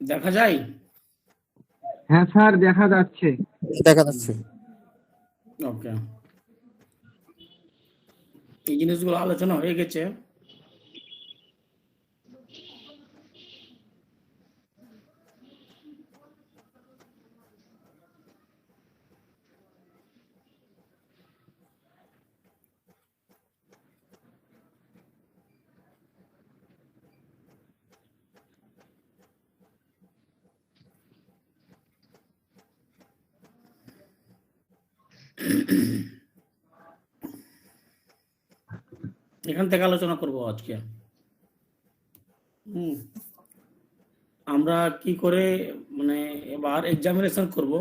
দেখা যায়? হ্যাঁ স্যার, দেখা যাচ্ছে। দেখা যাচ্ছে। ওকে, এই জিনিসগুলো আলোচনা হয়ে গেছে। এখান থেকে আলোচনা করব আজকে। আমরা কি করে মানে এবার এক্সামিনেশন করব,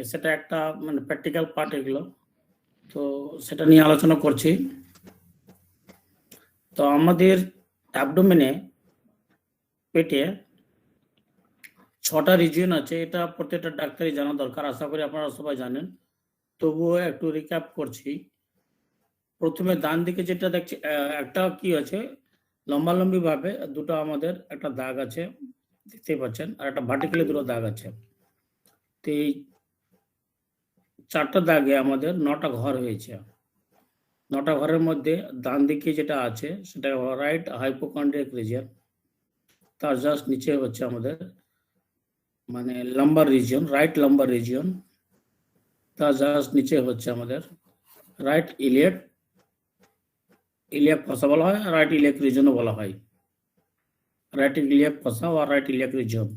সেটা একটা মানে প্র্যাকটিক্যাল পার্ট এগুলো, তো সেটা নিয়ে আলোচনা করছি। তো আমাদের অ্যাবডোমেনে, পেটে 6টা রিজিয়ন আছে। এটা প্রত্যেকটা ডাক্তারই জানা দরকার, আশা করি আপনারা সবাই জানেন। তবুও একটু রিক্যাপ করছি। প্রথমে ডান দিকে যেটা দেখছি, একটা কি আছে, লম্বালম্বি ভাবে দুটো আমাদের একটা দাগ আছে, দেখতে পাচ্ছেন, আর একটা ভার্টিক্যালি দুটো দাগ আছে। তো এই 4টা দাগে আমাদের 9টা ঘর হয়েছে। 9টা ঘরের মধ্যে ডান দিকে যেটা আছে সেটা রাইট হাইপোকন্ড্রিয়াক রিজিয়ন, তার জাস্ট নিচে হচ্ছে আমাদের মানে lumber region, right lumber region. তার জাস্ট নিচে হচ্ছে আমাদের রাইট ইলিয়াক, ইলিয়াক ফসা বলা হয়, রাইট ইলিয়াক রিজনও বলা হয়। রাইট ইলিয়াক ফসা আর রাইট ইলিয়াক রিজন।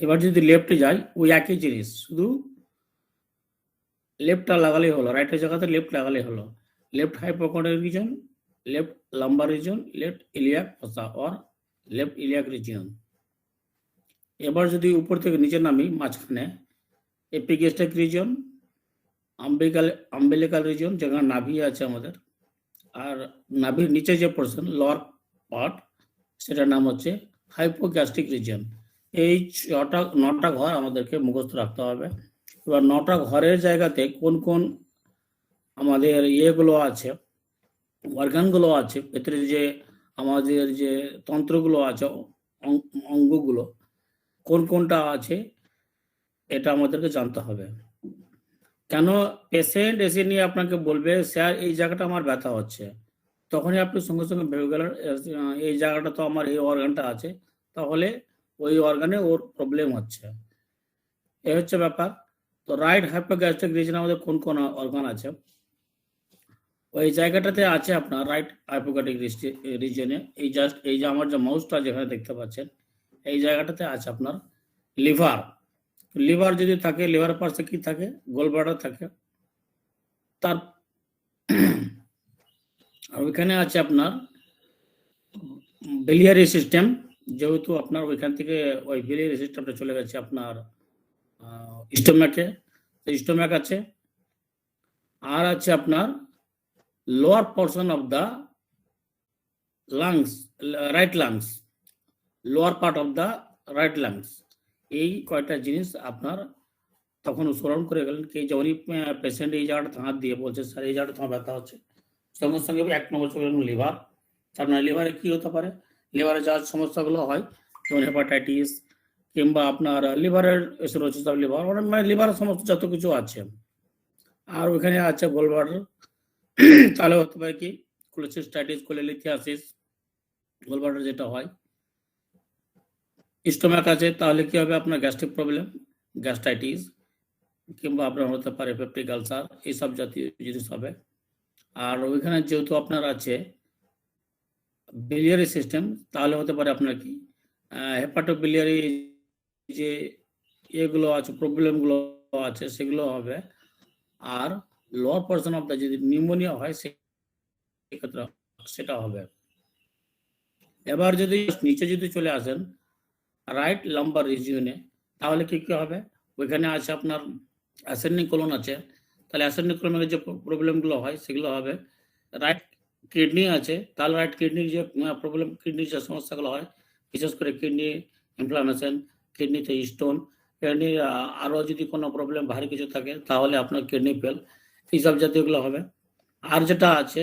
এবার যদি লেফটে যাই, ওই একই জিনিস, শুধু লেফটটা লাগালেই হলো, রাইটের জায়গাতে লেফট লাগালেই হলো। Left hypochondriac region, left lumbar region, left iliac fossa আর লেফট ইলিয়াক রিজন। এবার যদি উপর থেকে নিচে নামি, মাঝখানে এপিগ্যাস্ট্রিক রিজন, আম্বিলিকাল রিজন, যেখানে নাভি আছে আমাদের, আর নাভির নিচে যে পোর্শন লোয়ার পার্ট, সেটার নাম হচ্ছে হাইপোগ্যাস্ট্রিক রিজন। এই 9টা ঘর আমাদেরকে মুখস্থ রাখতে হবে। এবার 9টা ঘরের জায়গাতে কোন কোন আমাদের ইয়েগুলো আছে, অর্গানগুলো আছে, ভেতরে যে আমাদের যে তন্ত্রগুলো আছে, অঙ্গগুলো কোন কোনটা আছে, এটা আমাদেরকে জানতে হবে। কেন পেশেন্ট এসে নিয়ে আপনাকে বলবে স্যার এই জায়গাটা আমার ব্যথা হচ্ছে, তখনই আপনি সঙ্গে সঙ্গে ভেবে গেলেন এই জায়গাটা তো আমার এই অর্গানটা আছে, তাহলে ওই অর্গানে ওর প্রবলেম হচ্ছে, এই হচ্ছে ব্যাপার। তো রাইট হাইপোগ্যাস্ট্রিক রিজন আমাদের কোন কোন অর্গান আছে, ওই জায়গাটাতে আছে আপনার রাইট হাইপোগ্যাস্ট্রিক রিজনে, এই জাস্ট এই যে আমার যে মাউসটা যেখানে দেখতে পাচ্ছেন, এই জায়গাটাতে আছে আপনার লিভার। লিভার যদি থাকে, লিভার পাশে কি থাকে, গোলব্লাডার থাকে। তার আর ওইখানে আছে আপনার বিলিয়ারি সিস্টেম, যেহেতু আপনার ওইখান থেকে ওই বিলিয়ারি সিস্টেমটা চলে গেছে আপনার স্টোম্যাকে, স্টোম্যাক আছে। আর আছে আপনার lower portion of the lungs, right lungs, lower part of the right lungs. এই কয়টা জিনিস আপনার তখন স্মরণ করে গেলেন কি যখনই পেশেন্ট এই জায়গাটা হাত দিয়ে বলছে স্যার এই জায়গাটা তোমার ব্যথা হচ্ছে, সঙ্গে সঙ্গে 1 নম্বর চলে গেলেন লিভার। তার মানে লিভারে কি হতে পারে, লিভারে যা সমস্যাগুলো হয়, যেমন হেপাটাইটিস কিংবা আপনার লিভারের সিরোসিস অফ লিভার, মানে লিভারের সমস্ত যত কিছু আছে। আর ওইখানে আছে গোলব্লাডার, তাহলে হতে পারে কি কোলেসিস্টাইটিস, কোলেলিথিয়াসিস, গোলব্লাডার যেটা হয়। স্টোমাক আছে, তাহলে কি হবে আপনার গ্যাস্ট্রিক প্রবলেম, গ্যাস্ট্রাইটিস, কিংবা আপনার হতে পারে পেপটিক আলসার, এইসব জাতীয় জিনিস হবে। আর ওইখানে যেহেতু আপনার আছে বিলিয়ারি সিস্টেম, তাহলে হতে পারে আপনার কি হেপাটোবিলিয়ারি যে এগুলো আছে, প্রবলেমগুলো আছে, সেগুলো হবে। আর লোয়ার পোর্শন অফ দ্য যদি নিউমোনিয়া হয় সেক্ষেত্রে সেটা হবে। এবার যদি নিচে যদি চলে আসেন রাইট লাম্বার রিজিয়নে, তাহলে কি কি হবে, ওইখানে আছে আপনার অ্যাসেন্ডিং কোলন আছে, তাহলে অ্যাসেন্ডিং কোলনের যে প্রবলেমগুলো হয় সেগুলো হবে। রাইট কিডনি আছে, তাহলে রাইট কিডনির যে প্রবলেম, কিডনির যে সমস্যাগুলো হয়, বিশেষ করে কিডনি ইনফ্লামেশন, কিডনিতে স্টোন, কিডনির আরও যদি কোনো প্রবলেম ভারী কিছু থাকে তাহলে আপনার কিডনি ফেল, এইসব জাতীয়গুলো হবে। আর যেটা আছে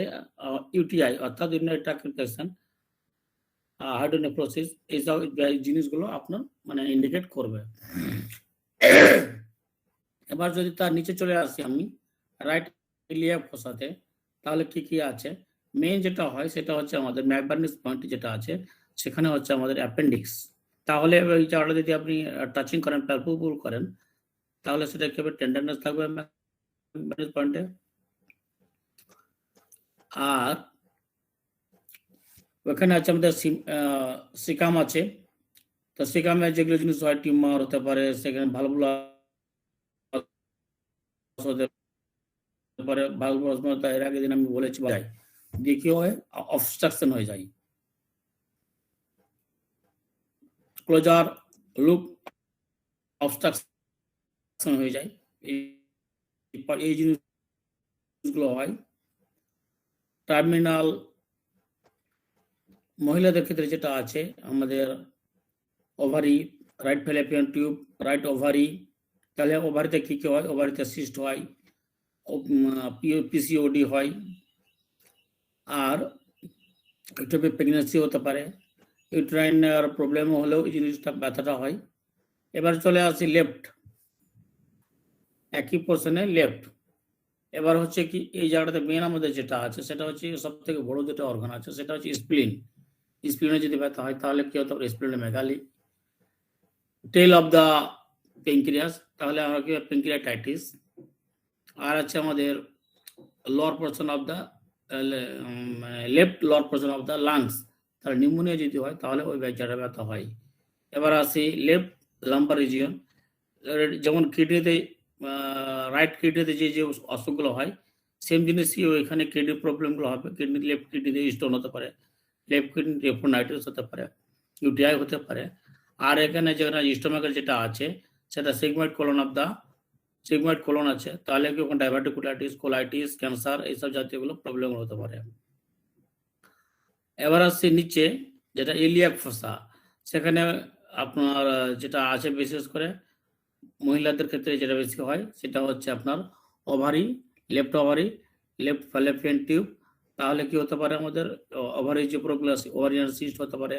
ইউটিআই অর্থাৎ ইউরিনারি ট্র্যাক্ট ইনফেকশন, হাইড্রোনেফ্রোসিস, এইসব জিনিসগুলো আপনার মানে ইন্ডিকেট করবে। এবার যদি তার নিচে চলে আসি আমি রাইট ইলিয়াক ফোসাতে, তাহলে কি কি আছে? মেইন যেটা হয় সেটা হচ্ছে আমাদের ম্যাকবার্নিস পয়েন্ট যেটা আছে, সেখানে হচ্ছে আমাদের অ্যাপেন্ডিক্স। তাহলে ওই জায়গাটা যদি আপনি টাচিং করেন, প্যালপেবল করেন, তাহলে সেটা কি হবে? টেন্ডারনেস থাকবে ম্যাকবার্নিস পয়েন্টে। আর ওখানে আছে আমাদের সিকাম আছে। তো সিকামে যেগুলো জিনিস হয়, টিউমার হতে পারে, সেখানে ভালভুলা হতে পারে, ভালভুলা এর আগের দিন আমি বলেছি, দিয়ে কি হয়? অবস্ট্রাকশন হয়ে যায়, ক্লোজার লুপ অবস্ট্রাকশন হয়ে যায়, এই জিনিসগুলো হয়। টার্মিনাল মহিলাদের ক্ষেত্রে যেটা আছে আমাদের ovary, right Fallopian tube, right ovary, তাহলে ওভারিতে কি কি হয়? ওভারিতে সিস্ট হয়, পিসিওডি হয়, আর একটু প্রেগনেন্সি হতে পারে, ইউট্রাইনের প্রবলেম হলেও এই জিনিসটা ব্যথাটা হয়। এবার চলে আসি লেফট, একই পোর্শনে লেফট। এবার হচ্ছে কি, এই জায়গাটাতে মেন আমাদের যেটা আছে সেটা হচ্ছে সব থেকে বড় যেটা অর্গান আছে সেটা হচ্ছে স্প্লিন। স্প্লিনে যদি ব্যথা হয় তাহলে কি হতে পারে? স্প্লিনে মেগালি। টেল অফ দ্য প্যানক্রিয়াস, তাহলে আমরা কি প্যানক্রিয়াটাইটিস। আর আছে আমাদের lower portion of the left lower portion of the lungs, তাহলে নিউমোনিয়া যদি হয় তাহলে ওই জায়গাটা ব্যথা হয়। এবার আসি লেফট লাম্বার রিজিয়ন, যেমন কিডনিতে, রাইট কিডনিতে যে যে অসুখগুলো হয় সেম জিনিসই ওইখানে কিডনির প্রবলেমগুলো হবে। কিডনি, লেফট কিডনিতে স্টোন হতে পারে, লেফট কিডনি নেফ্রোনাইটিস হতে পারে, ইউটিআই হতে পারে। আর এখানে যেখানে স্টোমাকের যেটা আছে সেটা sigmoid colon of the sigmoid colon আছে, তাহলে কি ওখানে ডায়াবেটিকুলাইটিস, কোলাইটিস, ক্যান্সার, এইসব জাতীয়গুলো প্রবলেম হতে পারে। এবার আসছি নিচে যেটা ইলিয়াক ফোসা, সেখানে আপনার যেটা আছে বিশেষ করে মহিলাদের ক্ষেত্রে যেটা বেশি হয় সেটা হচ্ছে আপনার ওভারি, লেফট ফ্যালোপিয়ান টিউব। তাহলে কি হতে পারে? আমাদের ওভারি যে প্রবলেম আছে, ওভারিয়ান সিস্ট হতে পারে,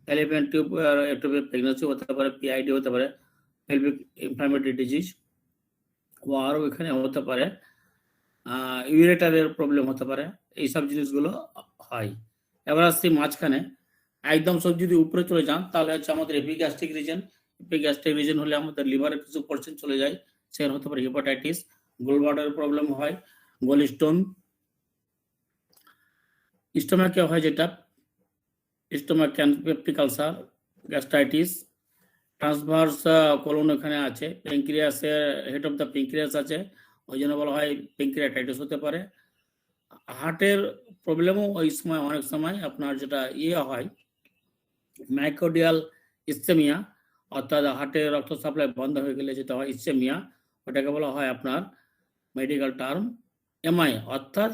ফ্যালোপিয়ান টিউব একটু প্রেগনেন্সি হতে পারে, পিআইডি হতে পারে, পেলভিক ইনফ্লামেটরি ডিজিজ, ও আরও এখানে হতে পারে ইউরেটারের প্রবলেম হতে পারে। এইসব জিনিসগুলো হয়। এবার আসছি মাঝখানে, একদম সব যদি উপরে চলে যান তাহলে হচ্ছে আমাদের এপিগ্যাস্ট্রিক রিজন। এপিগ্যাস্ট্রিক রিজন হলে আমাদের লিভারের কিছু পার্সেন্ট চলে যায়, সেখানে হতে পারে হেপাটাইটিস, গোলব্লাডারের প্রবলেম হয়, গোল স্টোন। স্টোমাকে হয় যেটা stomach peptic ulcer, gastritis, transverse colon এখানে আছে, প্যানক্রিয়াসের হেড অফ দ্য প্যানক্রিয়াস আছে, ওই জন্য বলা হয় প্যানক্রিয়াটাইটিস হতে পারে। হার্টের প্রবলেমও ওই সময় অনেক সময় আপনার যেটা হয় মাইকোডিয়াল ইসচেমিয়া, অর্থাৎ হার্টের রক্ত সাপ্লাই বন্ধ হয়ে গেলে যেটা হয় ইসচেমিয়া, ওটাকে বলা হয় আপনার মেডিকেল টার্ম এমআই, অর্থাৎ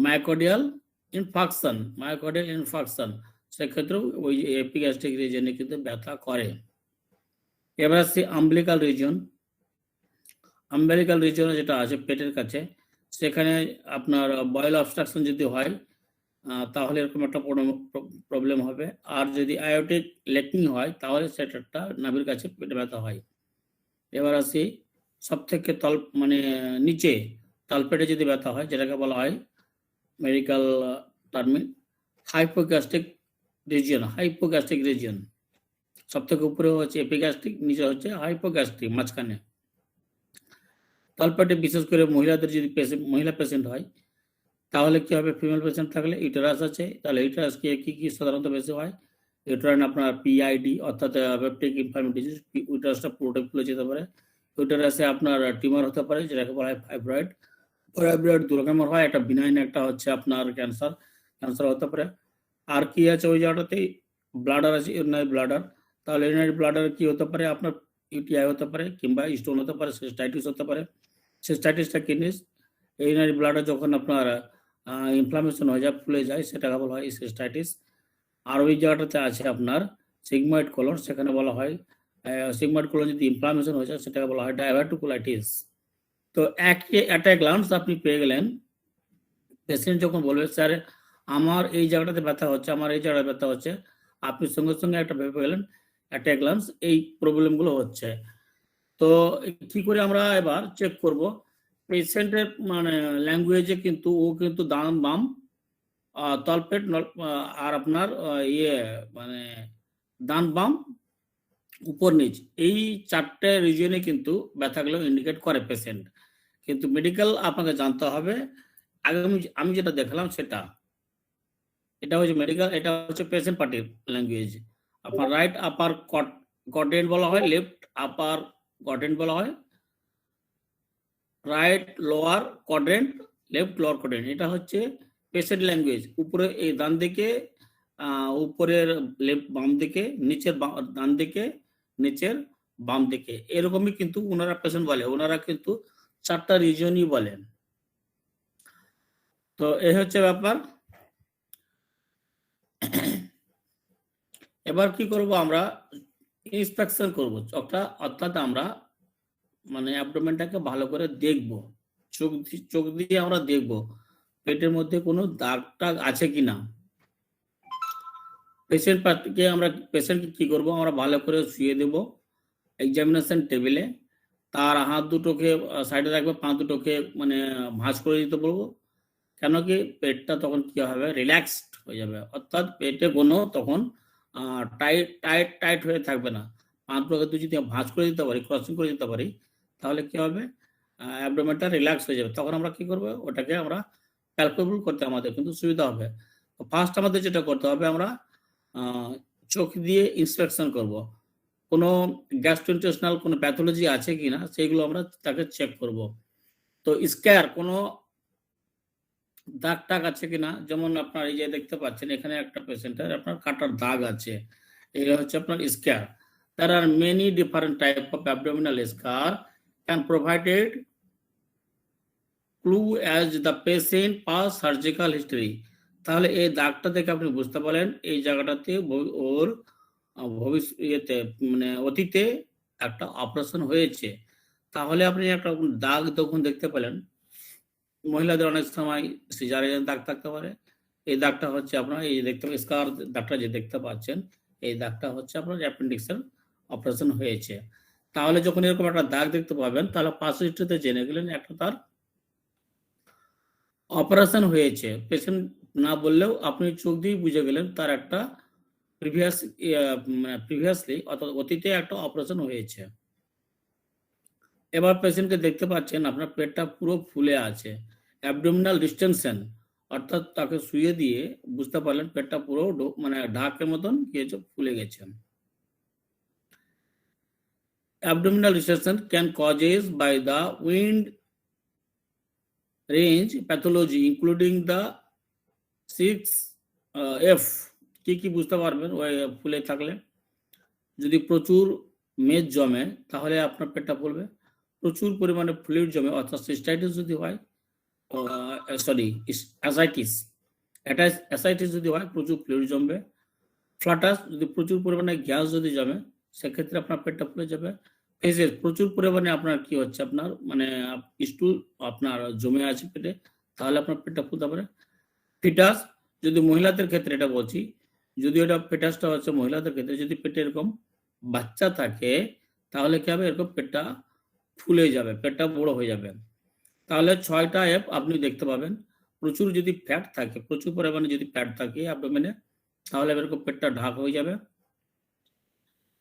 মাইকোডিয়াল ইনফাকশন। সেক্ষেত্রেও ওই এপিগ্যাস্ট্রিক রিজনে কিন্তু ব্যথা করে। এবার আসছি আম্বিলিকাল রিজিয়নে যেটা আছে পেটের কাছে, সেখানে আপনার বয়েল অবস্ট্রাকশন যদি হয় তাহলে এরকম একটা প্রবলেম হবে। আর যদি আয়োটিক লেকিং হয় তাহলে সেটা একটা নাভির কাছে পেটে ব্যথা হয়। এবার আসি সব থেকে নিচে তলপেটে যদি ব্যথা হয়, যেটাকে বলা হয় মেডিকেল টার্মে হাইপোগ্যাস্ট্রিক রিজিয়ন। সব থেকে উপরে হচ্ছে এপিগ্যাস্ট্রিক, নিচে হচ্ছে হাইপোগ্যাস্ট্রিক, মাঝখানে। তলপেটে বিশেষ করে মহিলাদের যদি মহিলা পেশেন্ট হয় তাহলে কি হবে? ফিমেল পেশেন্ট থাকলে ইউটেরাস আছে, তাহলে ইউটেরাস কি কি সাধারণত বেশি হয়? ইউটেরাইন আপনার পিআইডি, অর্থাৎ পেপটিক ইনফ্লামেটরি ডিজিজ, ইউটেরাসটা পুরোটা ফুলে যেতে পারে। ইউটেরাসে আপনার টিউমার হতে পারে, যেটাকে বলা হয় ফাইব্রয়েড। দু রকমের হয়, একটা বিনাইন, একটা হচ্ছে আপনার ক্যান্সার হতে পারে। আর কি আছে ওই জায়গাটাতেই? ব্লাডার আছে, ইউরিনারি ব্লাডার। তাহলে ইউরিনারি ব্লাডার কি হতে পারে? আপনার ইউটিআই হতে পারে, কিংবা স্টোন হতে পারে, সিস্টাইটিস হতে পারে। সিস্টাইটিসটা কি জিনিস? ইউরিনারি ব্লাডার যখন আপনার ইনফ্লামেশন হয়ে যায়, ফুলে যায়, সেটাকে বলা হয় সিস্টাইটিস। আর ওই জায়গাটাতে আছে আপনার সিগময়েড কোলন, সেখানে বলা হয় সিগময়েড কোলন যদি ইনফ্লামেশন হয়ে যায় সেটাকে বলা হয় ডায়াবেটিকুলাইটিস। তো অ্যাট এ গ্লান্স আপনি পেয়ে গেলেন, পেশেন্ট যখন বলবে স্যার আমার এই জায়গাটাতে ব্যথা হচ্ছে, আমার এই জায়গায় ব্যথা হচ্ছে, আপনি সঙ্গে সঙ্গে একটা ভেবে গেলেন একটা গ্লান্স এই প্রবলেমগুলো হচ্ছে। তো কি করে আমরা এবার চেক করব পেশেন্টের মানে ল্যাঙ্গুয়েজে, কিন্তু ও কিন্তু ডান বাম তলপেট আর আপনার ইয়ে মানে ডান বাম উপর নিচ এই চারটে রিজিয়নে কিন্তু ব্যথাগুলো ইন্ডিকেট করে পেশেন্ট। কিন্তু মেডিকেল আপনাকে জানতে হবে। আগে আমি যেটা দেখালাম সেটা, এটা হচ্ছে মেডিকেল, এটা হচ্ছে পেশেন্ট পার্টির ল্যাঙ্গুয়েজ। আপনার রাইট আপার কোয়াড্রেন্ট বলা হয়, লেফট আপার কোয়াড্রেন্ট বলা হয়, right lower quadrant, left lower quadrant, এটা হচ্ছে পেশেন্ট ল্যাঙ্গুয়েজ। উপরে এই ডান দিকে, উপরের লেফট বাম দিকে, নিচের ডান দিকে, নিচের বাম দিকে, এরকমই কিন্তু ওনারা পেশেন্ট বলে, ওনারা কিন্তু চারটা রিজনই বলেন। তো এই হচ্ছে ব্যাপার। এবার কি করব আমরা, ইন্সপেকশন করব চোখটা, অর্থাৎ আমরা মানে অ্যাবডোমেনটাকে ভালো করে দেখব, চোখ দিয়ে আমরা দেখব পেটের মধ্যে কোনো দাগ টাগ আছে কিনা। পেশেন্টকে কি করব, আমরা ভালো করে শুয়ে দেব এক্সামিনেশন টেবিলে, তার হাত দুটোকে সাইডে রাখবে, পা দুটোকে মানে ভাঁজ করে দিতে বলবো। কেন কি পেটটা তখন কি হবে, রিল্যাক্সড হয়ে যাবে, অর্থাৎ পেটে কোনো তখন টাইট টাইট টাইট হয়ে থাকবে না। পা দুটোকে যদি ভাঁজ করে দিতে পারি, ক্রসিং করে দিতে পারি, তাহলে কি হবে, অ্যাবডোমেনটা রিল্যাক্স হয়ে যাবে। তখন আমরা কি করবো, ওটাকে আমরা ক্যালকুলেবল করতে আমাদের কিন্তু সুবিধা হবে। ফার্স্ট আমাদের যেটা করতে হবে, আমরা চোখ দিয়ে ইন্সপেকশন করব, কোনো গ্যাস্ট্রোইন্টেস্টিনাল কোনো প্যাথোলজি আছে কিনা সেইগুলো আমরা তাকে চেক করব। তো স্ক্যার কোনো দাগ টাগ আছে কিনা, যেমন আপনার এই যে দেখতে পাচ্ছেন এখানে একটা পেশেন্টের আপনার কাটার দাগ আছে, এটা হচ্ছে আপনার স্ক্যার। There are many different type of abdominal scar can provided clue as the patient past surgical history। তাহলে এই দাগটা দেখে আপনি বুঝতে পারেন এই জায়গাটাতে ওর ভবিষ্যতে মানে অতীতে একটা অপারেশন হয়েছে। তাহলে আপনি একটা দাগ তখন দেখতে পেলেন। মহিলাদের অনেক সময় সিজারিয়ান দাগ থাকতে পারে, এই দাগটা হচ্ছে আপনার এই দেখতে স্কার দাগটা যে দেখতে পাচ্ছেন, এই দাগটা হচ্ছে আপনার অ্যাপেন্ডিক্সের অপারেশন হয়েছে। তাহলে যখন এরকম একটা দাগ দেখতে পাবেন, তাহলে পাঁচ হিস্ট্রিতে জেনে গেলেন একটা তার অপারেশন হয়েছে। পেশেন্ট না বললেও আপনি চোখ দিয়ে বুঝে গেলেন তার একটা প্রিভিয়াসলি অর্থাৎ অতীতে একটা অপারেশন হয়েছে। এবার পেশেন্টকে দেখতে পাচ্ছেন আপনার পেটটা পুরো ফুলে আছে, অ্যাবডোমিনাল ডিস্টেনশন, অর্থাৎ তাকে শুয়ে দিয়ে বুঝতে পারলেন পেটটা পুরো মানে ঢাকের মতন কি হয়েছে, ফুলে গেছে। Abdominal distension can causes by the wide range pathology including the 6F। কি বুঝতে পারবেন ওই ফুলে থাকলে, যদি প্রচুর মেদ জমে তাহলে আপনার পেটটা ফুলবে, প্রচুর পরিমাণে ফ্লুইড জমে অর্থাৎ সিস্টাইটিস যদি হয়, অ্যাসাইটিস যদি হয় প্রচুর ফ্লুইড জমবে, ফ্লাটাস যদি প্রচুর পরিমাণে গ্যাস যদি জমে সেক্ষেত্রে আপনার পেটটা ফুলে যাবে, ফেসেস প্রচুর পরিমাণে আপনার কি হচ্ছে আপনার মানে স্টুল আপনার জমে আছে পেটে, তাহলে আপনার পেটটা ফুলতে পারে। ফিটাস যদি মহিলাদের ক্ষেত্রে এটা বলছি, যদি এটা ফিটাসটা হচ্ছে মহিলাদের ক্ষেত্রে, যদি পেটে এরকম বাচ্চা থাকে তাহলে কি হবে, এরকম পেটটা ফুলে যাবে, পেটটা বড় হয়ে যাবে। তাহলে 6টা F আপনি দেখতে পাবেন। প্রচুর যদি ফ্যাট থাকে, প্রচুর পরিমাণে যদি ফ্যাট থাকে অ্যাবডোমেনে, তাহলে এরকম পেটটা ঢাক হয়ে যাবে।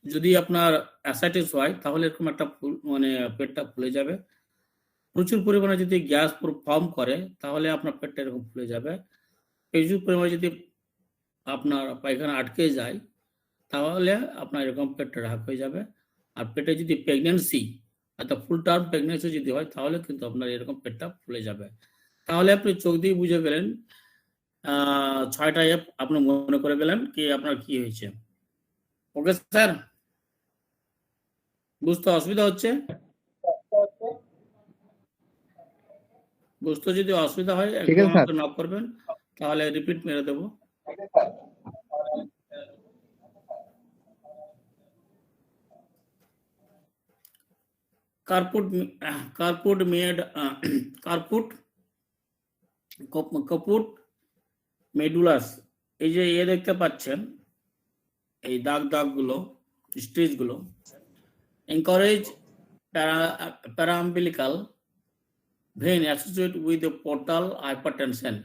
যদি আপনার অ্যাসাইটিস হয় তাহলে এরকম একটা মানে পেটটা ফুলে যাবে। প্রচুর পরিমাণে যদি গ্যাস ফর্ম করে তাহলে আপনার পেটটা এরকম ফুলে যাবে। প্রচুর পরিমাণে যদি আপনার পায়খানা আটকে যায় তাহলে আপনার এরকম পেটটা ঢাক হয়ে যাবে। আর পেটে যদি প্রেগনেন্সি অর্থাৎ ফুল টার্ম প্রেগনেন্সি যদি হয় তাহলে কিন্তু আপনার এরকম পেটটা ফুলে যাবে। তাহলে আপনি চোখ দিয়ে বুঝে গেলেন 6টা F আপনি মনে করে গেলেন কি আপনার কি হয়েছে। ওকে স্যার, বুঝতে অসুবিধা হচ্ছে? বুঝতে যদি অসুবিধা হয় একটু আমাকে নক করবেন, তাহলে রিপিট মেরে দেবো। Carput মেডুলাস, এই যে দেখতে পাচ্ছেন এই দাগগুলো, স্টেজগুলো, engorged paraumbilical vein associate with the portal hypertension.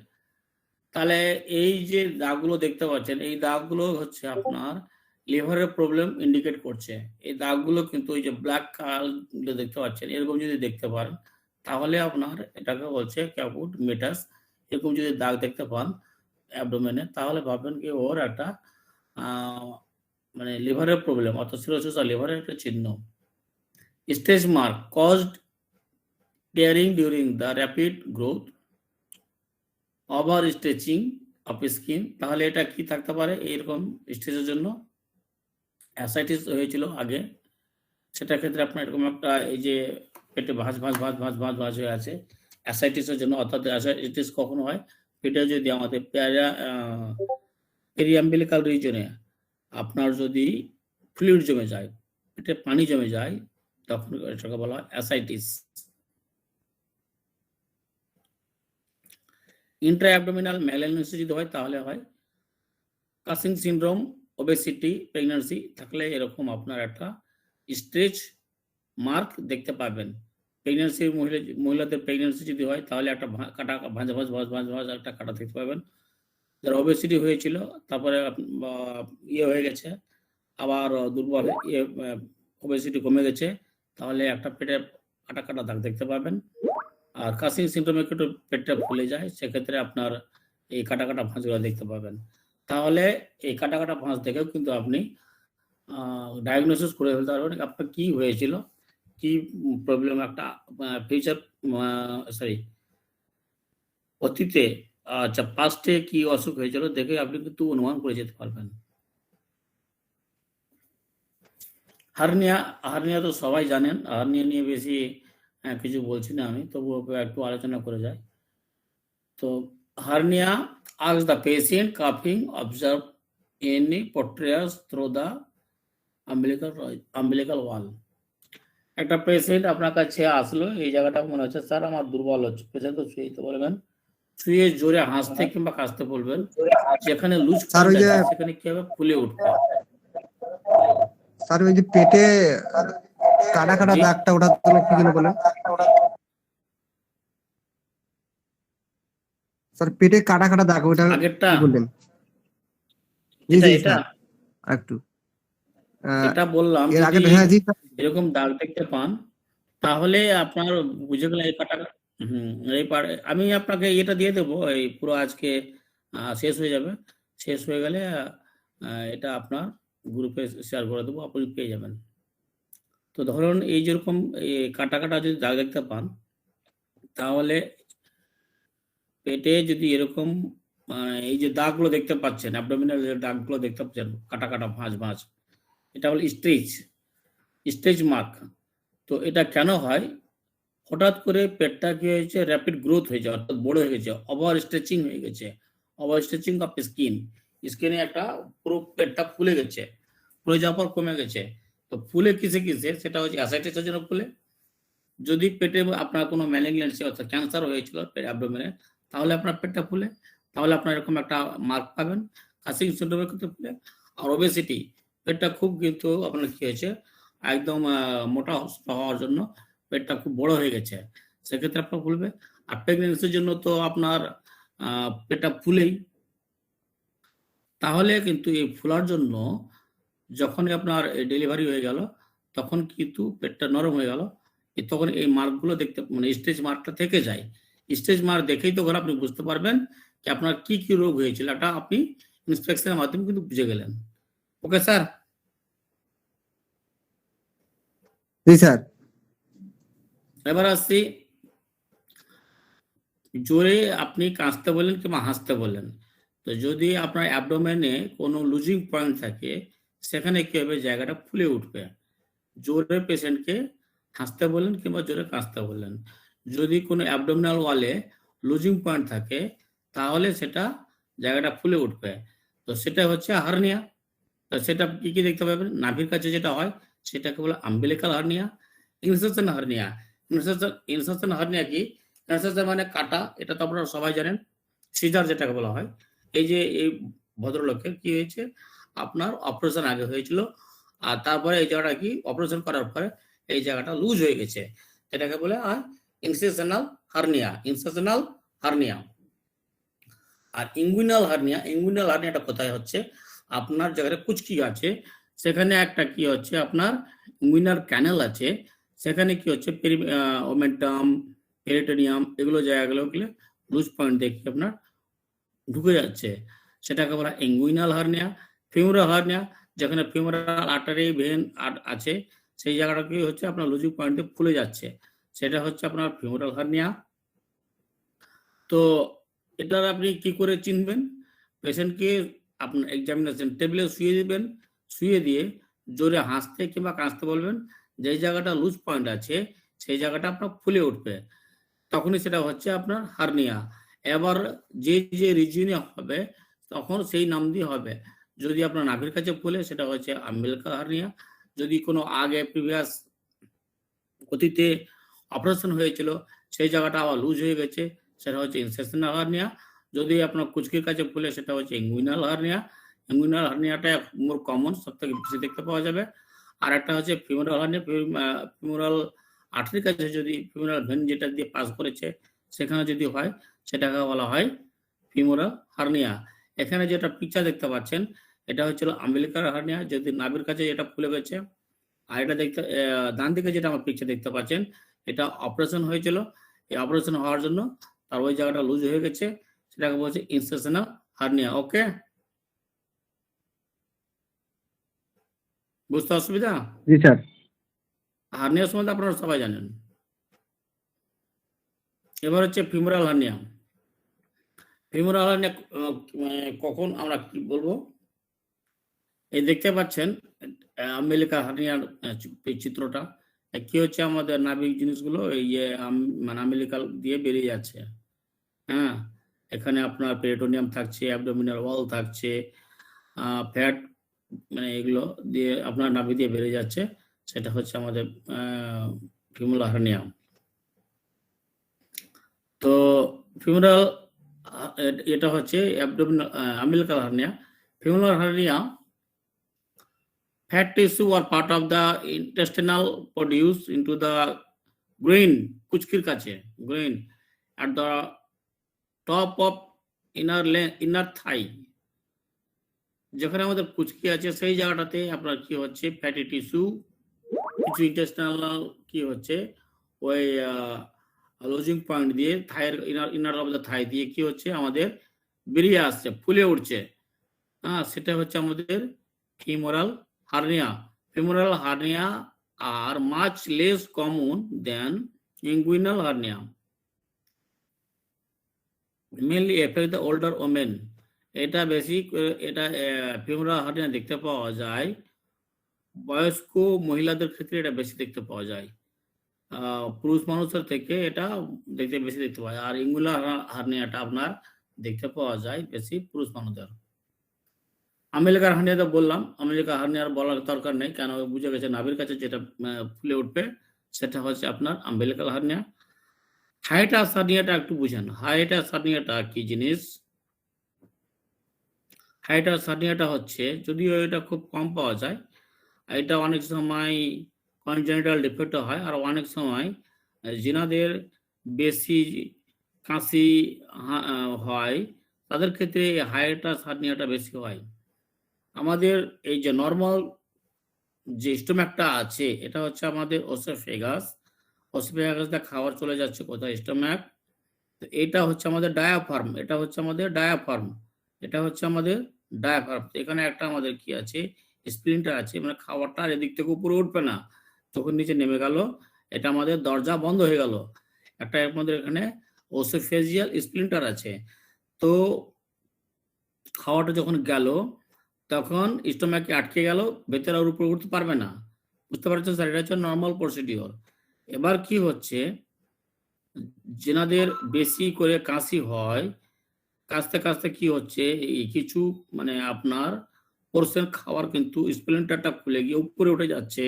তাহলে এই যে দাগগুলো দেখতে পাচ্ছেন, এই দাগগুলো হচ্ছে আপনার লিভারের প্রবলেম ইন্ডিকেট করছে। এই দাগগুলো কিন্তু ওই যে ব্ল্যাক কালারগুলো দেখতে পাচ্ছেন, এরকম যদি দেখতে পারেন তাহলে আপনার এটাকে বলছে ক্যাপুট মেটাস। এরকম যদি দাগ দেখতে পান অ্যাবডোমেনে, তাহলে ভাববেন কি ওর একটা মানে লিভারের প্রবলেম, অর্থাৎ সিরোসিস আর লিভারের একটা চিহ্ন। Stage mark caused tearing during the rapid growth, over stretching of skin. তাহলে এটা কি থাকতে পারে? এরকম স্টেজের জন্য অ্যাসাইটিস হয়েছিল আগে, সেটার ক্ষেত্রে আপনার এরকম একটা এই যে পেটে ভাঁজ হয়ে আছে অ্যাসাইটিসের জন্য। অর্থাৎ অ্যাসাইটিস কখন হয়? পেটে যদি আমাদের পেরিয়াম্বিলিকাল রিজনে আপনার যদি ফ্লুইড জমে যায়, পেটে পানি জমে যায়, তখন এটাকে বলা হয় অ্যাসাইটিস। ইন্ট্রা অ্যাবডোমিনাল ম্যালাইনোসিস যদি হয় তাহলে হয় কাসিং সিনড্রোম, ওবেসিটি, প্রেগন্যান্সি থাকলে এরকম আপনার একটা স্ট্রেচ মার্ক দেখতে পাবেন। প্রেগন্যান্সি মহিলাদের প্রেগন্যান্সি যদি হয় তাহলে একটা কাটা ভাঁজ একটা কাটা দেখতে পাবেন। যারা ওবেসিটি হয়েছিল তারপরে ইয়ে হয়ে গেছে, আবার দুর্বল ওবেসিটি কমে গেছে, তাহলে একটা পেটে কাটা দাগ দেখতে পাবেন। আর কাসিং সিনড্রোমে একটু পেটটা ফুলে যায়, সেক্ষেত্রে আপনার এই কাটা ভাঁজগুলো দেখতে পাবেন। তাহলে এই কাটা ভাঁজ দেখেও কিন্তু আপনি ডায়াগনোসিস করে ফেলতে পারবেন আপনার কি হয়েছিল, কি প্রবলেম, একটা ফিউচার অতীতে আচ্ছা পাস্টে কি অসুখ হয়েছিল দেখে আপনি কিন্তু অনুমান করে যেতে পারবেন। হার্নিয়া তো সবাই জানেন, হার্নিয়া নিয়ে বেশি কিছু বলছি না আমি, তবুও একটু আলোচনা করে যাই। তো hernia asks the patient coughing observed any portrays through the umbilical wall. একটা পেশেন্ট আপনার কাছে আসলো, এই জায়গাটা মনে হচ্ছে স্যার আমার দুর্বল হচ্ছে, পেশেন্ট তো শুয়ে বলবেন, শুয়ে জোরে হাসতে কিংবা কাশতে বলবেন, যেখানে লুজ সেখানে কি হবে? ফুলে উঠবে। স্যার ওই যে পেটে কাটা দাগটা, ওটা তো কি যেন বলে স্যার? পেটে কাটা দাগ, ওটা আগেরটা কি বললেন? এটা একটু এটা বললাম, এর আগে হ্যাঁ জি এরকম দাগ দেখতে পান তাহলে আপনার বুঝে গেলে এই কাটা আমি আপনাকে এটা দিয়ে দেবো, এই পুরো আজকে শেষ হয়ে যাবে, শেষ হয়ে গেলে এটা আপনার গ্রুপে শেয়ার করে দেবো, আপনি পেয়ে যাবেন। তো ধরুন এই যেরকম কাটা যদি দাগ দেখতে পান, তাহলে পেটে যদি এরকম এই যে দাগগুলো দেখতে পাচ্ছেন, অ্যাবডোমিনাল যে দাগগুলো দেখতে পাচ্ছেন, কাটা ভাঁজ, এটা হলো স্টেজ মার্ক। তো এটা কেন হয়? হঠাৎ করে পেটটা কি হয়েছে? র্যাপিড গ্রোথ হয়েছে, অর্থাৎ বড় হয়ে গেছে, ওভার স্ট্রেচিং হয়ে গেছে, ওভার স্ট্রেচিং অফ স্কিনে একটা পুরো পেটটা ফুলে গেছে, ফুলে যাওয়ার পর কমে গেছে। তো ফুলে কিসে সেটা হচ্ছে অ্যাসাইটিসের জন্য ফুলে। যদি পেটে আপনার কোনো ম্যালিগন্যান্সি অর্থাৎ ক্যান্সার হয়েছিল অ্যাবডোমেনে, তাহলে আপনার পেটটা ফুলে, তাহলে আপনার এরকম একটা মার্ক পাবেন। কাসিং সিনড্রোমের ক্ষেত্রে ফুলে। আর ওবেসিটি, পেটটা খুব কিন্তু আপনার কি হয়েছে? একদম মোটা হওয়ার জন্য পেটটা খুব বড় হয়ে গেছে, সেক্ষেত্রে আপনার ফুলবে। আর প্রেগনেন্সির জন্য তো আপনার পেটটা ফুলেই। তাহলে কিন্তু এই ফুলার জন্য যখনই আপনার ডেলিভারি হয়ে গেল, তখন কিন্তু পেটটা নরম হয়ে গেল, তখন এই মার্কগুলো দেখতে, মানে স্টেজ মার্কটা থেকে যায়। স্টেজ মার্ক দেখেই তো আপনি বুঝতে পারবেন যে আপনার কি রোগ হয়েছিল, এটা আপনি ইন্সপেকশনের মাধ্যমে কিন্তু বুঝে গেলেন। Okay sir? জি স্যার। এবার আসছি, জোরে আপনি কাশতে বললেন কিংবা হাসতে বললেন, তো যদি আপনার অ্যাবডোমেনে কোনো লুজিং পয়েন্ট থাকে, সেখানে কি হবে? জায়গাটা ফুলে উঠবে। জোরে পেশেন্টকে হাসতে বললেন কিংবা জোরে কাশতে বললেন, যদি কোনো অ্যাবডোমিনাল ওয়ালে লুজিং পয়েন্ট থাকে, তাহলে সেটা জায়গাটা ফুলে উঠবে। তো সেটা হচ্ছে হার্নিয়া। তো সেটা কি দেখতে পাবেন? নাভির কাছে যেটা হয় সেটাকে বলে umbilical hernia, insertion hernia. Insertion hernia কি? ইনসারশন মানে কাটা, এটা তো আপনারা সবাই জানেন। সিজার যেটাকে বলা হয়, এই যে এই ভদ্রলোকের কি হয়েছে, আপনার অপারেশন আগে হয়েছিল, আর তারপরে এই জায়গাটা কি অপারেশন করার পরে এই জায়গাটা লুজ হয়ে গেছে, এটাকে বলে ইনসেশনাল হার্নিয়া। Incisional hernia. আর ইঙ্গুইনাল হার্নিয়াটা কোথায় হচ্ছে, আপনার যেখানে কুচকি আছে সেখানে একটা কি হচ্ছে, আপনার ইঙ্গুইনাল ক্যানেল আছে, সেখানে কি হচ্ছে ওমেন্টাম, পেরিটোনিয়াম, এগুলো জায়গাগুলো লুজ পয়েন্ট দেখে আপনার ঢুকে যাচ্ছে, সেটাকে বলা ইঙ্গুইনাল হার্নিয়া। ফিউরাল হার্নিয়া, যেখানে ফিউরাল আর্টারি ভেন আছে সেই জায়গাটা কি হচ্ছে আপনার লুজিক পয়েন্টে ফুলে যাচ্ছে, সেটা হচ্ছে আপনার ফিউরাল হার্নিয়া। তো এটা আপনি কি করে চিনবেন, পেশেন্টকে আপনার এক্সামিনেশন টেবিলে শুয়ে দিবেন, শুয়ে দিয়ে জোরে হাসতে কিংবা কাশতে বলবেন, যে জায়গাটা লুজ পয়েন্ট আছে সেই জায়গাটা আপনার ফুলে উঠবে, তখনই সেটা হচ্ছে আপনার হার্নিয়া। এবার যে যে রিজিয়নে হবে তখন সেই নাম দিয়ে হবে। যদি আপনার নাভির কাছে ফুলে সেটা হচ্ছে আম্বিলিকাল হার্নিয়া, যদি কোনো আগে প্রিভিয়াস অতীতে অপারেশন হয়েছিল সেই জায়গাটা আবার লুজ হয়ে গেছে সেটা হচ্ছে ইনসেশনাল হার্নিয়া। যদি আপনার কুচকির কাছে ফুলে সেটা হচ্ছে ইঙ্গুইনাল হার্নিয়া। ইঙ্গুইনাল হার্নিয়াটা মোর কমন, সব থেকে বেশি দেখতে পাওয়া যাবে। আর একটা হচ্ছে ফিমোরাল হার্নিয়া। ফিমোরাল আর্টারির কাছে যদি ফিমোরাল ভেন যেটা দিয়ে পাস করেছে সেখানে যদি হয় সেটাকে বলা হয় ফিমোরাল হার্নিয়া। এখানে যেটা পিকচার দেখতে পাচ্ছেন এটা হচ্ছিল আম্বিলিকাল হার্নিয়া, যদি নাভির কাছে এটা ফুলে গেছে। আর এটা দেখতে ডান দিকে যেটা আমার পিকচার দেখতে পাচ্ছেন এটা অপারেশন হয়েছিল, এই অপারেশন হওয়ার জন্য তার ওই জায়গাটা লুজ হয়ে গেছে, সেটাকে বলছে ইনসেশনাল হার্নিয়া। ওকে, বুঝতে অসুবিধা? জি স্যার। হার্নিয়া সম্বন্ধে আপনারা সবাই জানেন। এবার হচ্ছে ফিমোরাল হার্নিয়া। ফিমোরাল হার্নিয়া কখন আমরা কি বলবো, এই দেখতে পাচ্ছেন আম্বিলিকাল হার্নিয়ার চিত্রটা, কি হচ্ছে আমাদের নাভিক জিনিসগুলো এই যে মানে আম্বিলিকাল দিয়ে বেরিয়ে যাচ্ছে। হ্যাঁ, এখানে আপনার পেরিটোনিয়াম থাকছে, অ্যাবডোমিনাল ওয়াল থাকছে, ফ্যাট মানে এগুলো দিয়ে আপনার নাভি দিয়ে বেরিয়ে যাচ্ছে, সেটা হচ্ছে আমাদের ফিমোরাল হার্নিয়া। তো ফিমোরাল এটা হচ্ছে abdominal umbilical hernia. Femoral hernia, fat tissue or part of the intestinal produce into the groin, কুচকির কাছে groin at the top of inner thigh, যেখানে আমাদের কুচকি আছে সেই জায়গাটাতে আপনার কি হচ্ছে ফ্যাটি টিস্যু, কিছু ইন্টেস্টিনাল কি হচ্ছে ওই লুজিং পয়েন্ট দিয়ে থাইয়ের ইনার অফ দ্য থাই দিয়ে কি হচ্ছে আমাদের বেরিয়ে আসছে, ফুলে উঠছে। সেটা হচ্ছে আমাদের femoral hernia. Femoral hernia are much less common than inguinal hernia. Mainly affect the older women. এটা বেশি এটা ফিমোরাল হার্নিয়া দেখতে পাওয়া যায় বয়স্ক মহিলাদের ক্ষেত্রে, এটা বেশি দেখতে পাওয়া যায়। পুরুষ মানুষের থেকে এটা বেশি দেখতে পাওয়া যায়। আর ইঙ্গুলার হার্নিয়াটা আপনার দেখতে পাওয়া যায় বেশি পুরুষ মানুষদের। আম্বিলিকাল হার্নিয়া তো বললাম, আম্বিলিকাল হার্নিয়ার বলার দরকার নেই, কেন বুঝে গেছে নাভির কাছে যেটা ফুলে উঠবে সেটা হচ্ছে আপনার আম্বিলিকাল হার্নিয়া। হাইটাস হার্নিয়াটা একটু বুঝেন, হাইটাস হার্নিয়াটা কি জিনিস। হাইটাস হার্নিয়াটা হচ্ছে, যদিও এটা খুব কম পাওয়া যায়, এটা অনেক সময় কনজেনিটাল ডিফেক্ট হয়, আর অনেক সময় যিনাদের বেশি কাশি হয় তাদের ক্ষেত্রে হাইটাস হার্নিয়াটা বেশি হয়। আমাদের এই যে নর্মাল যে স্টোম্যাকটা আছে এটা হচ্ছে আমাদের ওসোফেগাস, ওসোফেগাসটা খাবার চলে যাচ্ছে কোথায়, স্টোম্যাক। তো এটা হচ্ছে আমাদের ডায়াফ্রাম, এটা হচ্ছে আমাদের ডায়াফ্রাম, এটা হচ্ছে আমাদের ডায়াফ্রাম। এখানে একটা আমাদের কি আছে, স্প্লিন্টার আছে, মানে খাবারটা আর এদিক থেকে উপরে উঠবে না, যখন নিচে নেমে গেল এটা আমাদের দরজা বন্ধ হয়ে গেল, একটা আমাদের এখানে ওসোফেজিয়াল স্প্লিন্টার আছে। তো খাওয়াটা যখন গেল তখন স্টোমাকে আটকে গেল, ভেতরে আর উপরে উঠতে পারবে না। বুঝতে পারছেন স্যার, এটা হচ্ছে নর্মাল প্রসিডিওর। এবার কি হচ্ছে, যেনাদের বেশি করে কাশি হয়, কাশতে কাশতে কি হচ্ছে কিছু মানে আপনার পোরশন খাওয়ার কিন্তু স্প্লিন্টারটা খুলে গিয়ে উপরে উঠে যাচ্ছে,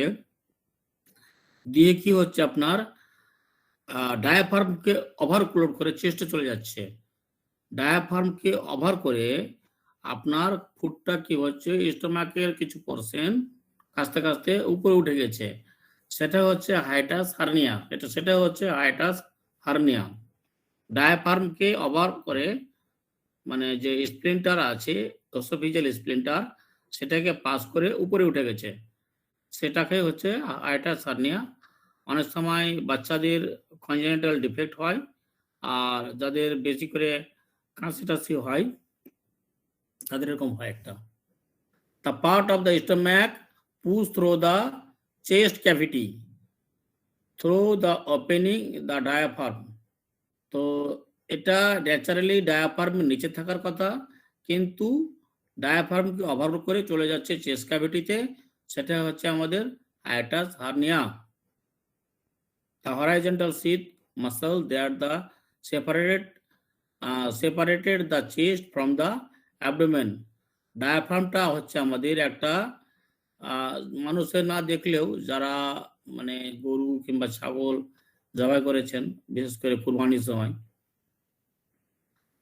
দিয়ে কি হচ্ছে আপনার ডায়াফ্রামকে ওভারলোড করে চেস্টে চলে যাচ্ছে। ডায়াফ্রামকে ওভার করে আপনার ফুটটা কি হচ্ছে, স্টোমাকের কিছু পোরশন কাছতে কাছতে উপরে উঠে গেছে, সেটা হচ্ছে হাইটাস হার্নিয়া। সেটা হচ্ছে হাইটাস হার্নিয়া। ডায়াফ্রামকে ওভার করে মানে যে স্প্লিন্টার আছে, ওসোফিজিয়াল স্প্লিন্টার, সেটাকে পাস করে উপরে উঠে গেছে, সেটাকে হচ্ছে হাইটাস হার্নিয়া। অনেক সময় বাচ্চাদের কনজেনিটাল ডিফেক্ট হয়, আর যাদের বেশি করে কাশি টাশি হয় তাদের এরকম হয় একটা। The part of the stomach push through the chest cavity through the opening the diaphragm. তো এটা ন্যাচারালি ডায়াফ্রামের নিচে থাকার কথা, কিন্তু ডায়াফ্রামকে ওভার করে চলে যাচ্ছে চেস্ট ক্যাভিটিতে, সেটা হচ্ছে আমাদের hiatus hernia. The horizontal sheath muscle that the separated the chest from the abdomen. ডায়াফ্রামটা হচ্ছে আমাদের একটা মানুষের না দেখলেও যারা মানে গরু কিংবা ছাগল জবাই করেছেন, বিশেষ করে কুরবানির সময়,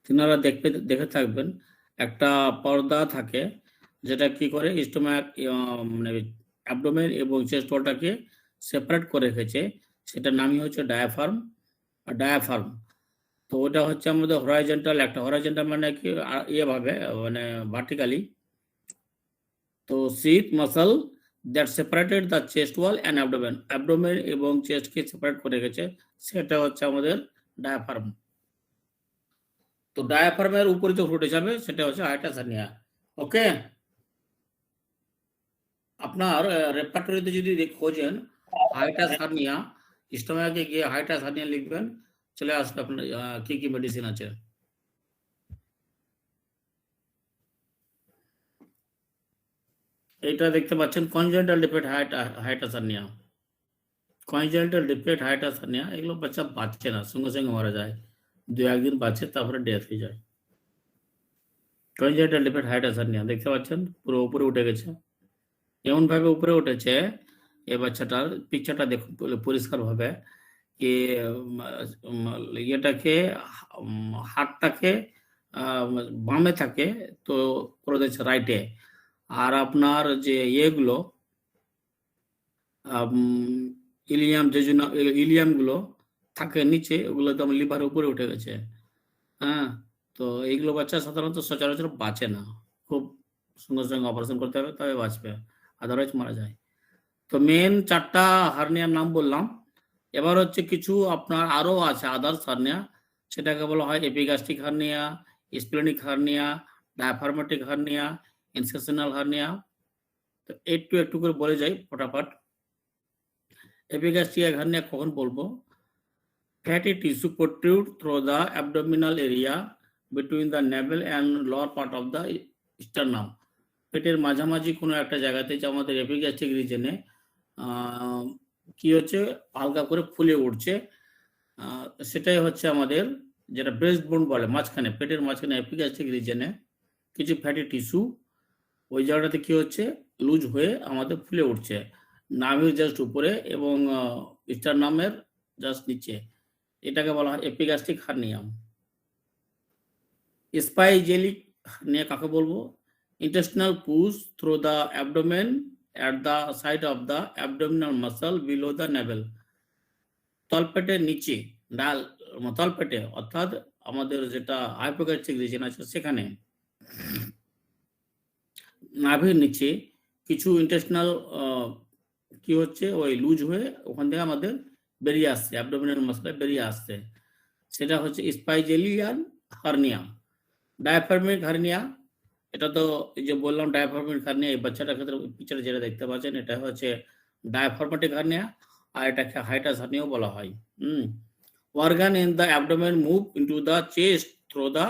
তিনারা দেখে থাকবেন একটা পর্দা থাকে, যেটা কি করে স্টোমাক মানে অ্যাবডোমেন এবং চেস্ট ওয়ালটাকে সেপারেট করে রেখেছে, সেটার নামই হচ্ছে ডায়াফ্রাম। তো ওটা হচ্ছে আমাদের হরাইজন্টাল, একটা হরাইজন্টাল মানে কি ইয়েভাবে মানে ভার্টিক্যালি। তো শীত muscle that separated the chest wall and abdomen এবং চেস্টকে সেপারেট করে রেখেছে, সেটা হচ্ছে আমাদের ডায়াফ্রাম। তো ডায়াফ্রামের উপরে যে ফুটে যাবে সেটা হচ্ছে হাইটাস হার্নিয়া। ওকে, আপনার রেপার্টরিতে যদি খোঁজেন হাইটাস হার্নিয়া, স্টোমাকে গিয়ে হাইটাস হার্নিয়া লিখবেন, চলে আসবে আপনার কি কি মেডিসিন আছে। এটা দেখতে পাচ্ছেন congenital defect hiatus hernia. Congenital defect hiatus hernia এগুলো বাচ্চা বাঁচছে না, সঙ্গে সঙ্গে মারা যায়, 2-1 দিন বাঁচে তারপরে ডেথ হয়ে যায়। কনজেনিটাল ডিফেক্ট হাইটাস হার্নিয়া দেখতে পাচ্ছেন পুরো উপরে উঠে গেছে, এমন ভাবে উপরে উঠেছে এই বাচ্চাটার পিকচারটা দেখুন পরিষ্কার ভাবে, কি ইয়েটাকে হাতটাকে বামে থাকে তো করে দিচ্ছে রাইটে, আর আপনার যে ইয়েগুলো ইলিয়াম গুলো থাকে নিচে, ওগুলো তো আমার লিভারের উপরে উঠে গেছে। হ্যাঁ, তো এইগুলো বাচ্চা সাধারণত সচরাচর বাঁচে না, খুব সঙ্গে সঙ্গে অপারেশন করতে হবে তবে বাঁচবে, আদারওয়াইজ মারা যায়। তো মেন 4টা হার্নিয়ার নাম বললাম। এবার হচ্ছে কিছু আপনার আরো আছে আদার্স হার্নিয়া, সেটাকে বলা হয় epigastric hernia, splenic hernia, diaphragmatic hernia, incisional hernia. তো একটু একটু করে বলে যাই ফটাফট। এপিগ্যাস্ট্রিক হার্নিয়া কখন বলবো? Fatty tissue protrude through the abdominal area between the navel and lower part of the sternum. পেটের মাঝামাঝি কোনো একটা জায়গাতে, যে আমাদের এপিগ্যাস্ট্রিক রিজনে কি হচ্ছে হালকা করে ফুলে উঠছে, সেটাই হচ্ছে আমাদের যেটা ব্রেস্ট বোন বলে, মাঝখানে পেটের মাঝখানে এপিগ্যাস্ট্রিক রিজনে কিছু ফ্যাটি টিস্যু ওই জায়গাটাতে কি হচ্ছে লুজ হয়ে আমাদের ফুলে উঠছে, নাভির জাস্ট উপরে এবং স্টারনামের জাস্ট নিচে, এটাকে বলা হয় এপিগ্যাস্ট্রিক হার্নিয়া। স্পাইজেলিক হার্নিয়া কাকে বলবো? Intestinal push through the abdomen at the side of the abdominal muscle below the navel. তলপেটের নিচে, তলপেটে অর্থাৎ আমাদের যেটা হাইপোগ্যাস্ট্রিক রিজন আছে সেখানে নাভির নিচে কিছু ইন্টেস্টিনাল কি হচ্ছে ওই লুজ হয়ে ওখান থেকে আমাদের বেরিয়ে আসছে, অ্যাবডোমিনাল মাসলে বেরিয়ে আসছে, সেটা হচ্ছে স্পাইজেলিয়ান হার্নিয়া। ডায়াফ্রাগমিক হার্নিয়া, এটা তো এই যে বললাম ডায়াফ্রাগমিক হার্নিয়া, এই বাচ্চাটার ক্ষেত্রে পিকচারে যেটা দেখতে পাচ্ছেন এটা হচ্ছে ডায়াফ্রাগমেটিক হার্নিয়া, আর এটাকে হাইটাস হার্নিয়াও বলা হয়। Organ in the abdomen move into the chest through the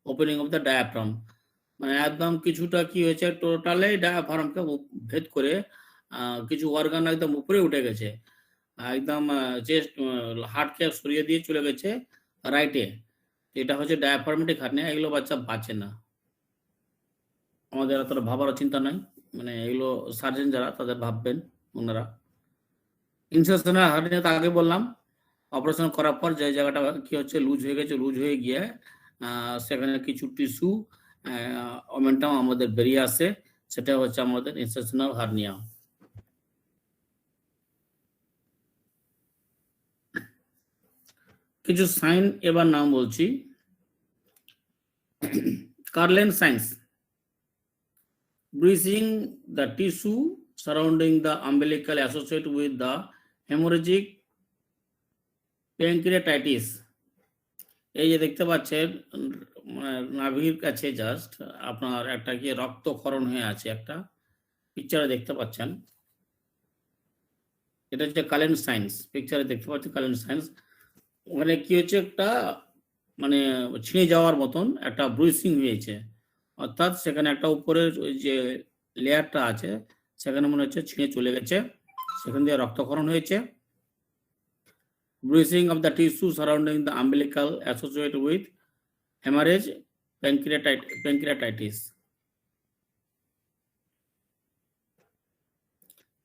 opening of the diaphragm, মানে একদম কিছুটা কি হয়েছে টোটালে ডায়াফ্রামকে ভেদ করে কিছু অর্গান একদম উপরে উঠে গেছে, একদম চেস্ট হার্টকে সরিয়ে দিয়ে চলে গেছে রাইটে, এটা হচ্ছে ডায়াফ্রাগমেটিক হার্নিয়া। এগুলো বাচ্চা বাঁচে না, আমাদের এতটা ভাবারও চিন্তা নাই, মানে এগুলো সার্জন যারা তাদের ভাববেন ওনারা। ইনসেশনাল হার্নিয়া তো আগে বললাম, অপারেশন করার পর যে জায়গাটা কি হচ্ছে লুজ হয়ে গেছে, লুজ হয়ে গিয়ে সেখানে কিছু টিস্যু ওমেন্টাম আমাদের বেরিয়ে আসে, সেটা হচ্ছে আমাদের ইনসেশনাল হার্নিয়া। কিছু সাইন এবার নাম বলছি। কার্লেন science: bruising the tissue surrounding the umbilical associated with the hemorrhagic pancreatitis। এই যে দেখতে পাচ্ছেন নাভির কাছে জাস্ট আপনার একটা কি রক্তক্ষরণ হয়ে আছে, একটা পিকচারে দেখতে পাচ্ছেন, এটা হচ্ছে কালেন সাইন্স। পিকচারে দেখতে পাচ্ছেন কালেন সাইন্স। ওখানে কি হচ্ছে, একটা মানে ছিঁড়ে যাওয়ার মতন একটা ব্রুইসিং হয়েছে, অর্থাৎ সেখানে একটা উপরের ওই যে লেয়ারটা আছে সেখানে মনে হচ্ছে ছিঁড়ে চলে গেছে, সেখান দিয়ে রক্তক্ষরণ হয়েছে। bruising of the tissue surrounding the umbilical associated with hemorrhage pancreatitis।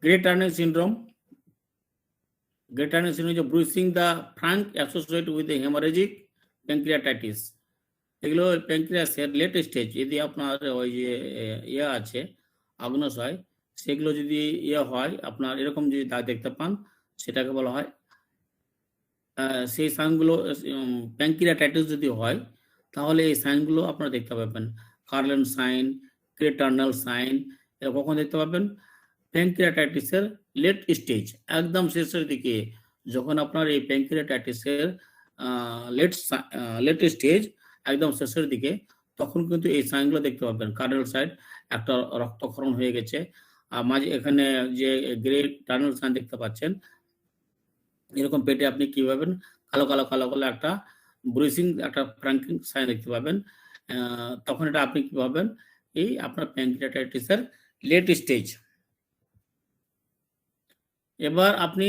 Great Turner syndrome: Great Turner syndrome is bruising the trunk associated with the hemorrhagic pancreatitis। এগুলো প্যানক্রিয়াসের লেট স্টেজ, যদি আপনার ওই যে ইয়ে আছে আগ্নেয়শয়, সেগুলো যদি ইয়ে হয় আপনার এরকম যদি দাগ দেখতে পান, সেটাকে বলা হয়, সেই সাইনগুলো প্যানক্রিয়াটাইটিস যদি হয় তাহলে এই সাইনগুলো আপনারা দেখতে পাবেন। কার্লেন সাইন, গ্রেট টার্নাল সাইন, এটা কখন দেখতে পাবেন? প্যানক্রিয়াটাইটিসের লেট স্টেজ, একদম শেষের দিকে, যখন আপনার এই প্যানক্রিয়াটাইটিসের লেট স্টেজ একদম শেষের দিকে, তখন কিন্তু এই সাইনগুলো দেখতে পাবেন। কার্নেল সাইন, একটা রক্তক্ষরণ হয়ে গেছে, আর মাঝে এখানে যে গ্রেট টার্নাল সাইন দেখতে পাচ্ছেন, এরকম পেটে আপনি কি পাবেন, কালো কালো কালো কালো একটা ব্রুইসিং, একটা ফ্র্যাঙ্কিং সাইন দেখতে পাবেন। তখন এটা আপনি কি পাবেন, এই আপনার প্যানক্রিয়াটাইটিসের লেট স্টেজ। এবার আপনি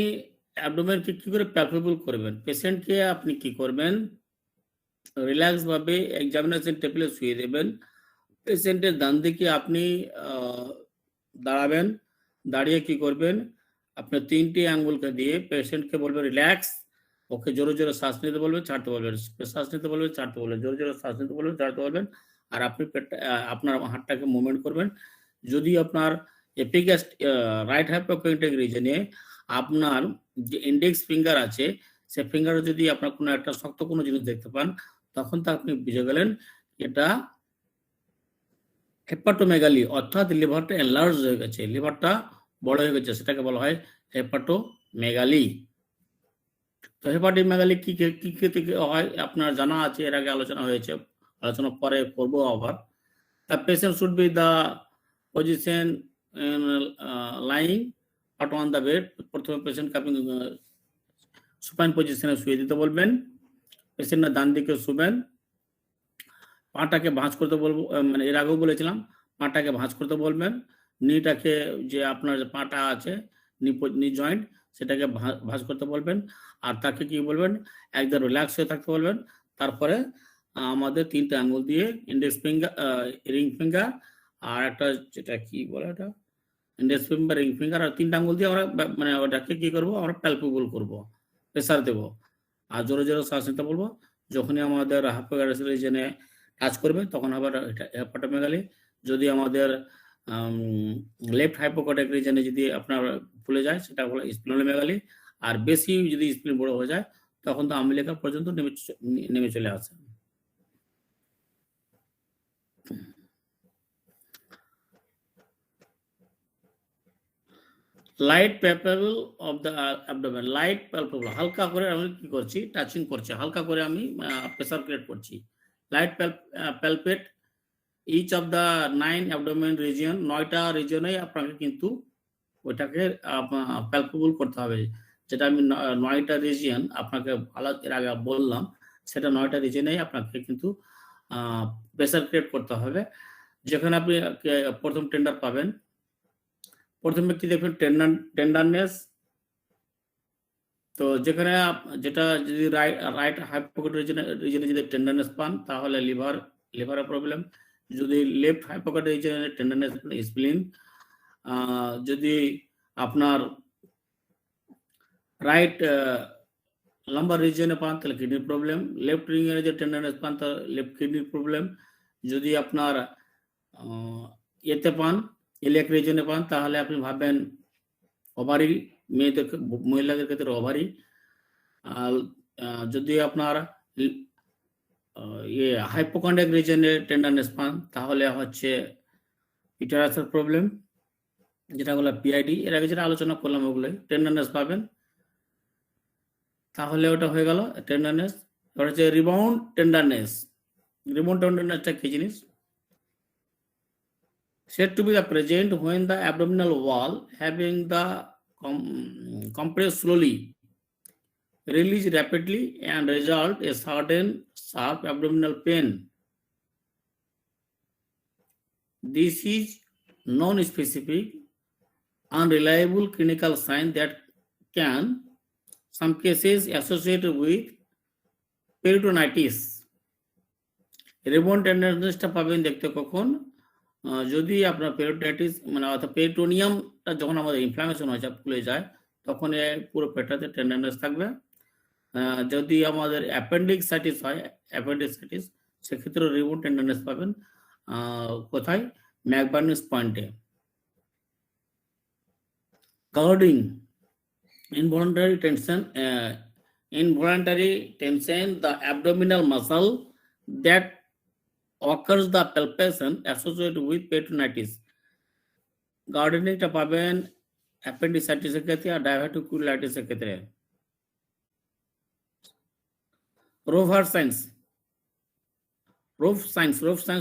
অ্যাবডোমেনকে কি করে প্যালপেবল করবেন? পেশেন্টকে আপনি কি করবেন, রিল্যাক্স ভাবে এক্সামিনেশন টেবিলে শুয়ে দেবেন। পেশেন্টের ডান দিকে আপনি দাঁড়াবেন, দাঁড়িয়ে কি করবেন, আপনি 3টে আঙ্গুলকে দিয়ে পেশেন্টকে বলবেন রিল্যাক্স, ওকে জোরে জোরে শ্বাস নিতে বলবেন, ছাড়তে বলবেন, শ্বাস নিতে বলবেন, ছাড়তে বলবেন, জোরে জোরে শ্বাস নিতে বলবেন, ছাড়তে বলবেন। আর আপনি আপনার হাতটাকে মুভমেন্ট করবেন। যদি আপনার এপিগ্যাস্ট রাইট হাইপোক্যান্টিক রিজনে আপনার যে ইন্ডেক্স ফিঙ্গার আছে, সে ফিঙ্গারে যদি আপনার কোনো একটা শক্ত কোনো জিনিস দেখতে পান, তখন তো আপনি বুঝে গেলেন এটা হেপাটোমেগালি, অর্থাৎ লিভারটা এনলার্জ হয়ে গেছে, লিভারটা বড় হয়ে গেছে, সেটাকে বলা হয় হেপাটোমেগালি। তো হেপাটোমেগালি কি কি হয় আপনার জানা আছে, এর আগে আলোচনা হয়েছে, আলোচনা পরে করবো আবার। The patient should be the position lying out on the bed। প্রথমে পেশেন্টকে আপনি সুপাইন পজিশনে শুয়ে দিতে বলবেন, পেশেন্টের ডান দিকে শুবেন, পাটাকে ভাঁজ করতে বলবো, মানে এর আগেও বলেছিলাম, পাটাকে ভাঁজ করতে বলবেন, নিটাকে যে আপনার পাটা আছে নি জয়েন্ট, সেটাকে ভাঁজ করতে বলবেন, আর তাকে কি বলবেন, একদম রিল্যাক্স হয়ে থাকতে বলবেন। তারপরে আমাদের 3টে আঙ্গুল দিয়ে ইন্ডেক্স ফিঙ্গার, রিং ফিঙ্গার, আর একটা যেটা কি বলে এটা ইন্ডেক্স ফিঙ্গার, রিং ফিঙ্গার, আর 3টে আঙ্গুল দিয়ে আমরা মানে ওটাকে কি করবো, আমরা প্যালপেবল করবো, প্রেসার দেবো, আর জোরে জোরে শ্বাস নিতে বলবো। যখনই আমাদের হাইপোগ্যাস্ট্রিক রিজনে টাচ করবে তখন আবার হেপাটোমেগালি। যদি আমাদের লেফট হাইপোক্যান্টিক রিজনে যদি আপনার ফুলে যায়, সেটা হলো স্প্লেনোমেগালি। আর বেশি যদি স্প্লিন বড় হয়ে যায়, তখন তো আম্বিলিকা পর্যন্ত নেমে চলে আসে। Light palpable of the abdomen, light palpable, হালকা করে আমি কি করছি, টাচিং করছি, হালকা করে আমি প্রেসার ক্রিয়েট করছি। Light palpate each of the 9 abdomen region, 9টা রিজিয়নে আপনাকে কিন্তু ওইটাকে প্যালপেবল করতে হবে। যেটা আমি 9টা রিজিয়ন আপনাকে এর আগে বললাম, সেটা 9টা রিজিয়নেই আপনাকে কিন্তু প্রেসার ক্রিয়েট করতে হবে। যেখানে আপনি প্রথম টেন্ডার পাবেন, প্রথমে কি দেখবেন, টেন্ডারনেস। তো যেখানে যেটা যদি রাইট হাইপোক্যান্টিক রিজনে যদি টেন্ডারনেস পান, তাহলে লিভারের প্রবলেম। যদি লেফট হাইপোক্যান্টিক রিজনে টেন্ডারনেস, স্প্লিন। যদি আপনার রাইট লাম্বার রিজিয়নে পান তাহলে কিডনির প্রবলেম, লেফট রিজিয়নে যে টেন্ডারনেস পান তাহলে লেফট কিডনির প্রবলেম। যদি আপনার এতে পান, ইলিয়াক রিজিয়নে পান, তাহলে আপনি ভাববেন ওভারি, মহিলাদের ক্ষেত্রে ওভারি। আর যদি আপনার হাইপোকন্ড্রিয়াক রিজিয়নে টেন্ডারনেস পান তাহলে হচ্ছে ইউটেরাসের প্রবলেম, যেটা হলো পিআইডি। এর আগে যেটা আলোচনা করলাম ওগুলোই টেন্ডারনেস পাবেন, তাহলে ওটা হয়ে গেল টেন্ডারনেস। এবার হচ্ছে রিবাউন্ড টেন্ডারনেস। রিবাউন্ড টেন্ডারনেসটা কি জিনিস? said to be the present when the abdominal wall having the compress slowly, release rapidly and result a sudden sharp abdominal pain. This is non-specific, unreliable clinical sign that can, some cases, associated with peritonitis. Rebound টেন্ডারনেসটা পাবেন দেখতে কখন? যদি আপনার peritonitis মানে অর্থাৎ পেরিটোনিয়ামটা যখন আমাদের ইনফ্লামেশন হয়, ফুলে যায়, তখন পুরো পেটটাতে টেন্ডারনেস থাকবে। যদি আমাদের অ্যাপেন্ডিক্সাইটিস হয়, অ্যাপেন্ডিক্সাইটিস, সেক্ষেত্রে রিবাউন্ড টেন্ডারনেস পাবেন। কোথায়? ম্যাকবার্নিস পয়েন্টে। Guarding involuntary tension, the abdominal muscle that occurs the palpation associated with peritonitis. গার্ডেনিংটা পাবেন অ্যাপেন্ডিসাইটিসের ক্ষেত্রে আর ডাইভার্টিকুলাইটিসের ক্ষেত্রে। রোভার সাইন্স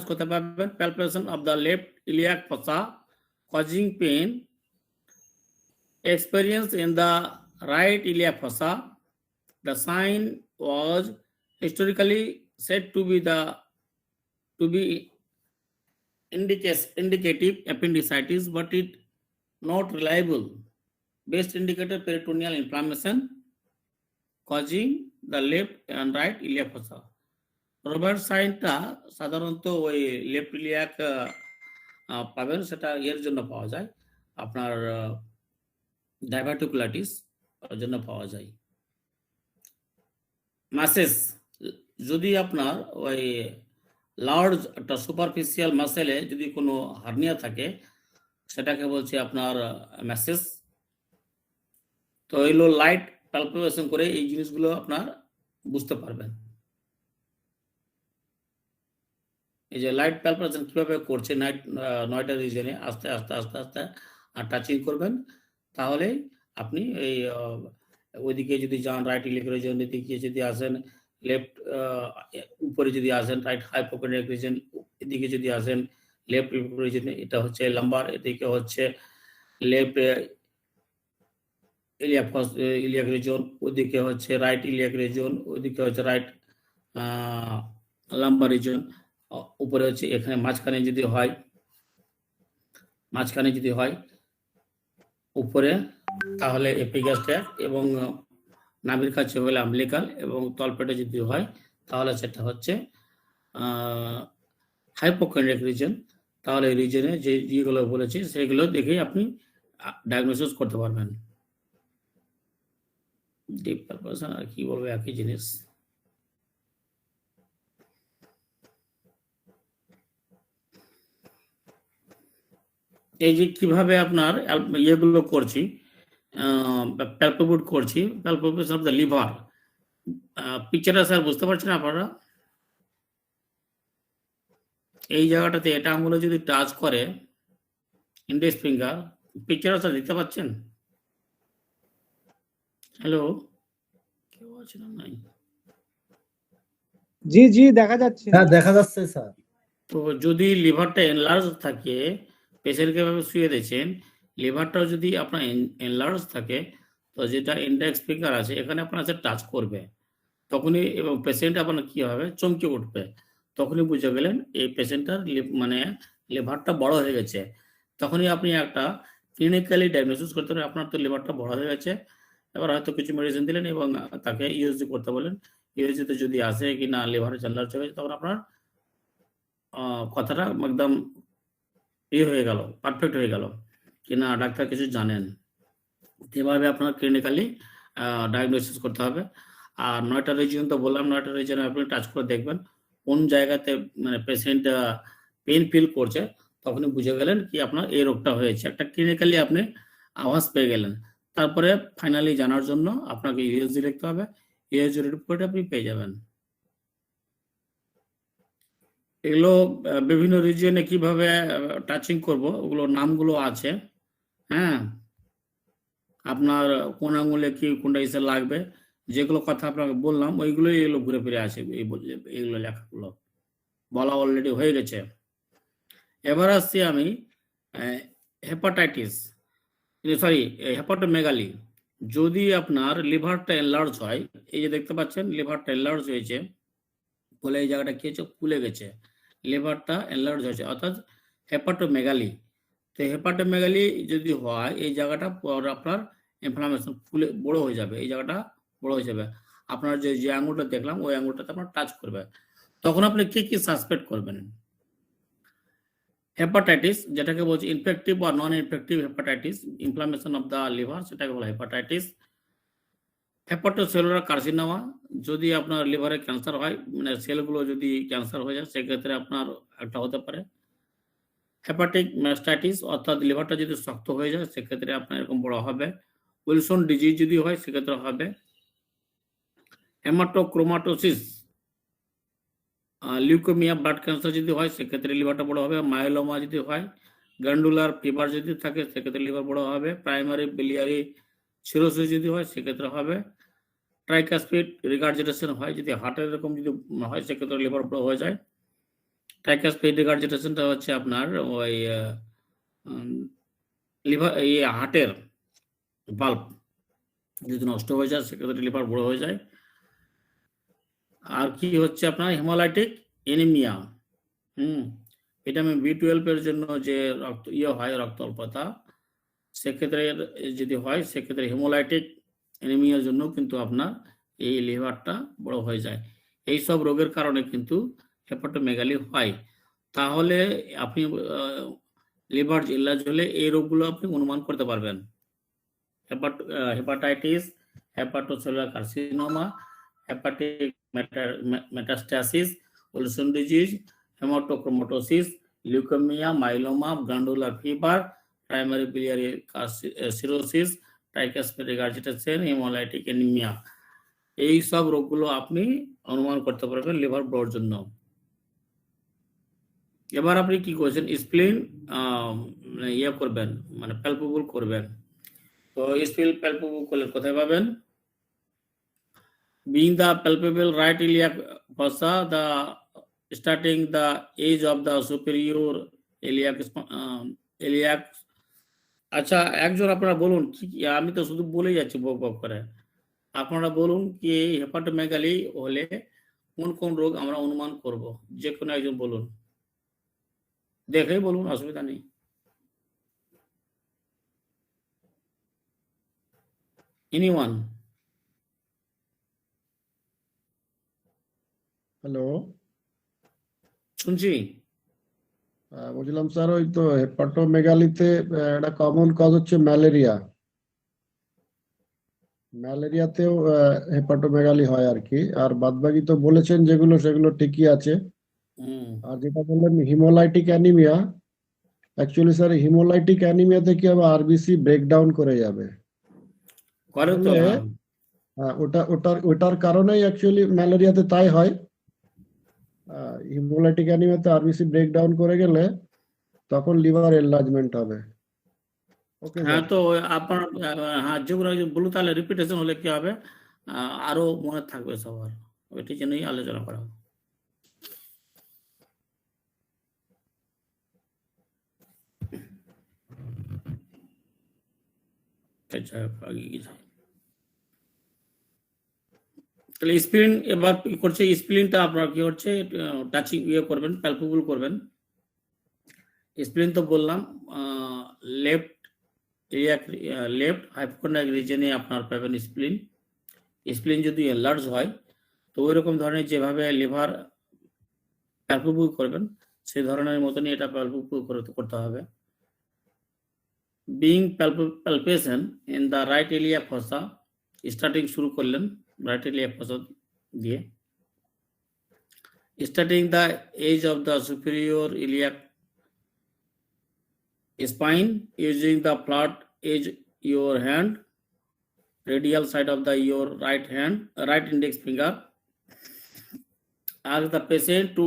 কোথায় পাবেন? palpation of the left iliac fossa causing pain experienced in the right iliac fossa. The sign was historically said to be indicative appendicitis, but it not reliable. Best indicator peritoneal inflammation causing the left and right iliac fossa. রোভার সাইনটা সাধারণত ওই left iliac পাবেন, সেটা এর জন্য পাওয়া যায়, আপনার ডাইভার্টিকুলাইটিস জন্য পাওয়া যায়। মাসেস, যদি আপনার ওই লার্জ একটা সুপারফিশিয়াল মাসেলে যদি কোনো হার্নিয়া থাকে, সেটাকে বলছে আপনার ম্যাসেস। তো এগুলো লাইট পালপেশন করে এই জিনিসগুলো আপনার বুঝতে পারবেন। এই যে লাইট পালপেশন কিভাবে করছে, নয়টা রিজনে আস্তে আস্তে আস্তে আস্তে আর টাচিং করবেন, তাহলে আপনি এই ওইদিকে যদি যান, রাইট ইলিয়াক রিজন দিকে যদি আসেন, লেফট উপরে যদি আসেন, রাইট হাইপোকন্ড্রিয়াক রিজন এদিকে যদি আসেন, লেফট রিজন এটা হচ্ছে লাম্বার, এদিকে হচ্ছে লেফট ইলিয়াক রিজন, ওইদিকে হচ্ছে রাইট ইলিয়াক রিজন, ওইদিকে হচ্ছে রাইট লাম্বার রিজন, উপরে হচ্ছে এখানে মাঝখানে যদি হয় উপরে, তাহলে এপিগ্যাস্ট্রিক, এবং নাভির কাছে হলে আম্বিলিকাল, এবং তলপেটে যদি হয় তাহলে সেটা হচ্ছে হাইপোকন্ড্রিয়াক রিজন। তাহলে এই রিজনে যেগুলো বলেছি সেগুলো দেখেই আপনি ডায়াগনোসিস করতে পারবেন। ডিপ পারপাশন আর কি বলবো, একই জিনিস। এই যে কিভাবে আপনার ইয়েগুলো করছি, প্যালপেবুট করছি, প্যালপেশন অফ দ্য লিভার। পিকচারটা স্যার বুঝতে পারছেন আপনারা? এই জায়গাটাতে এটা আঙুলে যদি টাচ করে, ইন্ডেক্স ফিঙ্গার, পিকচারটা স্যার দিতে পারছেন? হ্যালো, কেউ আছে না? নাই। জি জি দেখা যাচ্ছে। হ্যাঁ দেখা যাচ্ছে স্যার। তো যদি লিভারটা এনলার্জ থাকে, পেশেন্টকে ভাবে শুয়ে দিয়েছেন, লিভারটাও যদি আপনার এনলার্জ থাকে, তো যেটা ইন্ডেক্স ফিঙ্গার আছে এখানে আপনার টাচ করবে, তখনই, এবং পেশেন্ট আপনার কি হবে, চমকে উঠবে। তখনই বুঝে গেলেন এই পেশেন্টটার মানে লিভারটা বড় হয়ে গেছে। তখনই আপনি একটা ক্লিনিক্যালি ডায়াগনোসিস করতে পারেন আপনার তো লিভারটা বড় হয়ে গেছে। এবার হয়তো কিছু মেডিসিন দিলেন এবং তাকে ইউএসজি করতে বলেন। ইউএসজিতে যদি আসে কি না লিভারে এনলার্জ হয়ে গেছে, তখন আপনার কথাটা একদম হয়ে গেল, পারফেক্ট হয়ে গেল কি না ডাক্তার কিছু জানেন। এভাবে আপনার ক্লিনিক্যালি ডায়াগনোসিস করতে হবে। আর 9টা রিজিয়ন তো বললাম, 9টা রিজিয়নে আপনি টাচ করে দেখবেন কোন জায়গাতে মানে পেশেন্ট পেন ফিল করছে, তখনই বুঝে গেলেন কি আপনার এই রোগটা হয়েছে। একটা ক্লিনিক্যালি আপনি আভাস পেয়ে গেলেন। তারপরে ফাইনালি জানার জন্য আপনাকে ইউএসজি লিখতে হবে, ইউএসজি রিপোর্ট আপনি পেয়ে যাবেন। এগুলো বিভিন্ন রিজিয়নে কিভাবে টাচিং করব ওগুলো নামগুলো আছে। হ্যাঁ, আপনার কোন আঙুলে কি কোনটা ইসে লাগবে, যেগুলো কথা আপনাকে বললাম ওইগুলোই এগুলো ঘুরে ফিরে আছে, এইগুলো লেখাগুলো বলা অলরেডি হয়ে গেছে। এবার আসছি আমি হেপাটাইটিস, সরি হেপাটোমেগালি। যদি আপনার লিভারটা এনলার্জ হয়, এই যে দেখতে পাচ্ছেন লিভারটা এনলার্জ হয়েছে বলে এই জায়গাটা কি হয়েছে, ফুলে গেছে, লিভারটা এনলার্জ হয়েছে, অর্থাৎ হেপাটোমেগালি। তো হেপাটোমেগালি যদি হয় এই জায়গাটা আপনার ইনফ্লামেশন ফুলে বড় হয়ে যাবে, এই জায়গাটা বড় হয়ে যাবে। আপনার যে আঙুলটা দেখলাম ওই আঙুলটাতে আপনার টাচ করবে, তখন আপনি কি কি সাসপেক্ট করবেন? হেপাটাইটিস, যেটাকে বলছে ইনফেক্টিভ বা non infective hepatitis, inflammation of the liver, সেটাকে বলা হেপাটাইটিস। হেপাটোসেলুলার কার্সিনোমা, যদি আপনার লিভারে ক্যান্সার হয়, মানে সেলগুলো যদি ক্যান্সার হয়ে যায় সেক্ষেত্রে আপনার একটা হতে পারে। হেপাটিক ম্যাস্টাইটিস, অর্থাৎ লিভারটা যদি শক্ত হয়ে যায় সেক্ষেত্রে আপনার এরকম বড় হবে। উইলসন ডিজিজ যদি হয় সেক্ষেত্রে হবে। হেমাটোক্রোমাটোসিস, লিউকেমিয়া, ব্লাড ক্যান্সার যদি হয় সেক্ষেত্রে লিভারটা বড় হবে। মায়োলোমা যদি হয়, গ্ল্যান্ডুলার ফিভার যদি থাকে সেক্ষেত্রে লিভার বড় হবে। প্রাইমারি বিলিয়ারি সিরোসিস যদি হয় সেক্ষেত্রে হবে। ট্রাইকাসপিড রিগার্জিটেশন হয়, যদি হার্টের এরকম যদি হয় সেক্ষেত্রে লিভার বড় হয়ে যায়। ট্রাইকাসপিড রিগার্জিটেশনটা হচ্ছে আপনার ওই লিভার এই হার্টের বাল্ব যদি নষ্ট হয়ে যায় সেক্ষেত্রে লিভার বড় হয়ে যায়। আর কি হচ্ছে আপনার হেমোলাইটিক এনিমিয়া, ভিটামিন B12 এর জন্য যে রক্ত হয় রক্ত অল্পতা, সেক্ষেত্রে যদি হয় সেক্ষেত্রে হেমোলাইটিক এনিমিয়ার জন্য কিন্তু আপনার এই লিভারটা বড় হয়ে যায়। এই সব রোগের কারণে কিন্তু হেপাটোমেগালি হয়। তাহলে আপনি লিভার ইলাজ হলে এই রোগগুলো আপনি অনুমান করতে পারবেন। Hepatitis, hepatocellular carcinoma, hepatic metastasis, Wilson disease, haemochromatosis, leukaemia, myeloma, glandular fever, primary biliary cirrhosis, tricuspid regurgitation, haemolytic anaemia, এই সব রোগগুলো আপনি অনুমান করতে পারবেন লিভার বড়োর জন্য। এবার আপনি কি করছেন, স্প্লিন ইয়ে করবেন, মানে প্যালপেবল করবেন। তো স্প্লিন প্যালপেবল করলে কোথায় পাবেন? Being the palpable right iliac fossa, the starting the edge of the superior iliac. আচ্ছা, একজন আপনারা বলুন কি, আমি তো শুধু বলেই যাচ্ছি বক বক করে, আপনারা বলুন কি হেপাটোমেগালি হলে কোন কোন রোগ আমরা অনুমান করব, যে কোনো একজন বলুন, দেখেই বলুন, অসুবিধা নেই। এনিওয়ান? হ্যালো, শুনছি। বলছিলাম স্যার ওই তো হেপাটোমেগালিতে একটা কমন কজ হচ্ছে ম্যালেরিয়া। ম্যালেরিয়াতেও হেপাটোমেগালি হয় আর কি। আর বাদবাকি তো বলেছেন যেগুলো সেগুলো ঠিকই আছে। আর যেটা বললেন haemolytic anaemia, actually sir haemolytic অ্যানিমিয়াতে কি হবে, আরবিসি ব্রেকডাউন করে যাবে। করে তো, তাহলে হ্যাঁ। ওটার কারণেই অ্যাকচুয়ালি ম্যালেরিয়াতে তাই হয়। হিমোলাইটিক অ্যানিমিয়াতে আরবিসি ব্রেকডাউন করে গেলে তখন লিভার এনলার্জমেন্ট হবে। ওকে হ্যাঁ, স্যার। তো আপনার হ্যাঁ যেগুলো বলুন, তাহলে রিপিটেশন হলে কি হবে, আরো মনে থাকবে সবার, ওইটি জন্যই আলোচনা করা। আচ্ছা, আগে কি যায়? তাহলে স্প্লিন এবার কি করছে, স্প্লিনটা আপনার কি হচ্ছে, টাচিং ইয়ে করবেন, প্যালপেবল করবেন। স্প্লিন তো বললাম লেফট লেফট হাইপোকন্ড্রিয়াল রিজনে আপনার পাবেন স্প্লিন। স্প্লিন যদি এনলার্জ হয় তো ওই রকম ধরনের যেভাবে লিভার প্যালপেবল করবেন সেই ধরনের মতনই এটা প্যালপেবল করতে হবে। Being palpation in the right iliac fossa, starting শুরু করলেন রাইট ইলিয়াক ফসা দিয়ে starting the edge of the superior iliac spine using the flat edge your hand, radial side of the your right hand, right index finger. Ask the patient to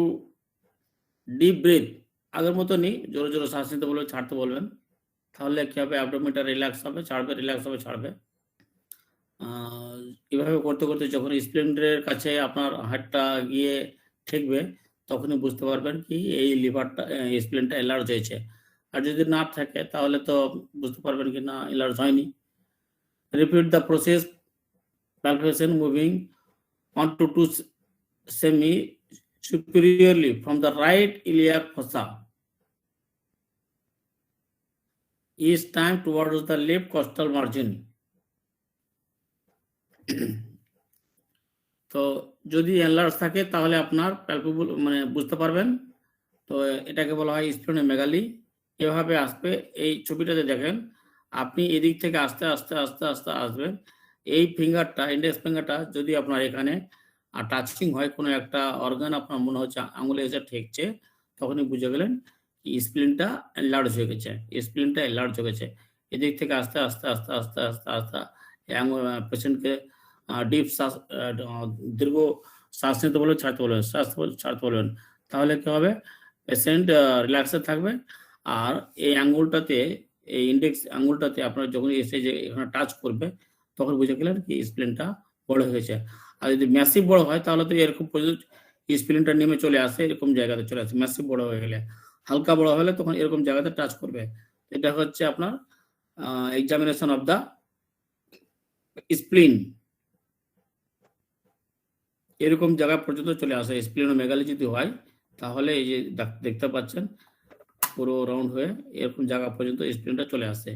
deep breathe. আগের মতনই জোরে জোরে শ্বাস নিতে বলবেন, ছাড়তে বলবেন, তাহলে কি হবে, অ্যাবডোমেনটা রিল্যাক্স হবে, ছাড়বে, রিল্যাক্স হবে, ছাড়বে। এভাবে করতে করতে যখন স্প্লেন্ডারের কাছে আপনার হাতটা গিয়ে ঠেকবে তখনই বুঝতে পারবেন কি এই লিভারটা স্প্লেনটা এলার্জ হয়েছে। আর যদি না থাকে তাহলে তো বুঝতে পারবেন কি না এলার্জ হয়নি। Repeat the process palpation moving 1 to 2 semi superiorly from the right iliac fossa each time towards the left costal margin. তো যদি এনলার্জ থাকে তাহলে আপনার প্যালপেবল মানে বুঝতে পারবেন। তো এটাকে বলা হয় স্প্লেনোমেগালি। এভাবে আসবে, এই ছবিটাতে দেখেন আপনি এদিক থেকে আস্তে আস্তে আস্তে আস্তে আসবেন, এই ফিঙ্গারটা ইন্ডেক্স ফিঙ্গারটা যদি আপনার এখানে টাচিং হয় কোনো একটা অর্গান, আপনার মনে হচ্ছে আঙুলে এসে ঠেকছে, তখনই বুঝে গেলেন স্প্লিনটা এনলার্জ হয়ে গেছে, স্প্লিনটা এনলার্জ হয়ে গেছে। এদিক থেকে আস্তে আস্তে আস্তে আস্তে আস্তে আস্তে পেশেন্টকে ডিপ শ্বাস দীর্ঘ শ্বাস নিতে বলবেন, ছাড়তে বলবেন, ছাড়তে বলবেন, তাহলে কি হবে, পেশেন্ট রিল্যাক্সে থাকবে। আর এই আঙ্গুলটাতে, এই ইন্ডেক্স আঙ্গুলটাতে আপনার যখন এসে যে এখানে টাচ করবে তখন বুঝে গেলেন কি স্প্লিনটা বড় হয়েছে। আর যদি ম্যাসিভ বড় হয় তাহলে তো এরকম স্প্লিনটা নেমে চলে আসে, এরকম জায়গাতে চলে আসে। ম্যাসিভ বড় হয়ে গেলে, হালকা বড় হলে তখন এরকম জায়গাতে টাচ করবে। এটা হচ্ছে আপনার এক্সামিনেশন অফ দা স্প্লিন। এরকম জায়গা পর্যন্ত চলে আসে। স্প্লিনোমেগালি যদি হয় তাহলে এই যে দেখতে পাচ্ছেন পুরো রাউন্ড হয়ে এরকম জায়গা পর্যন্ত স্প্লিনটা চলে আসে।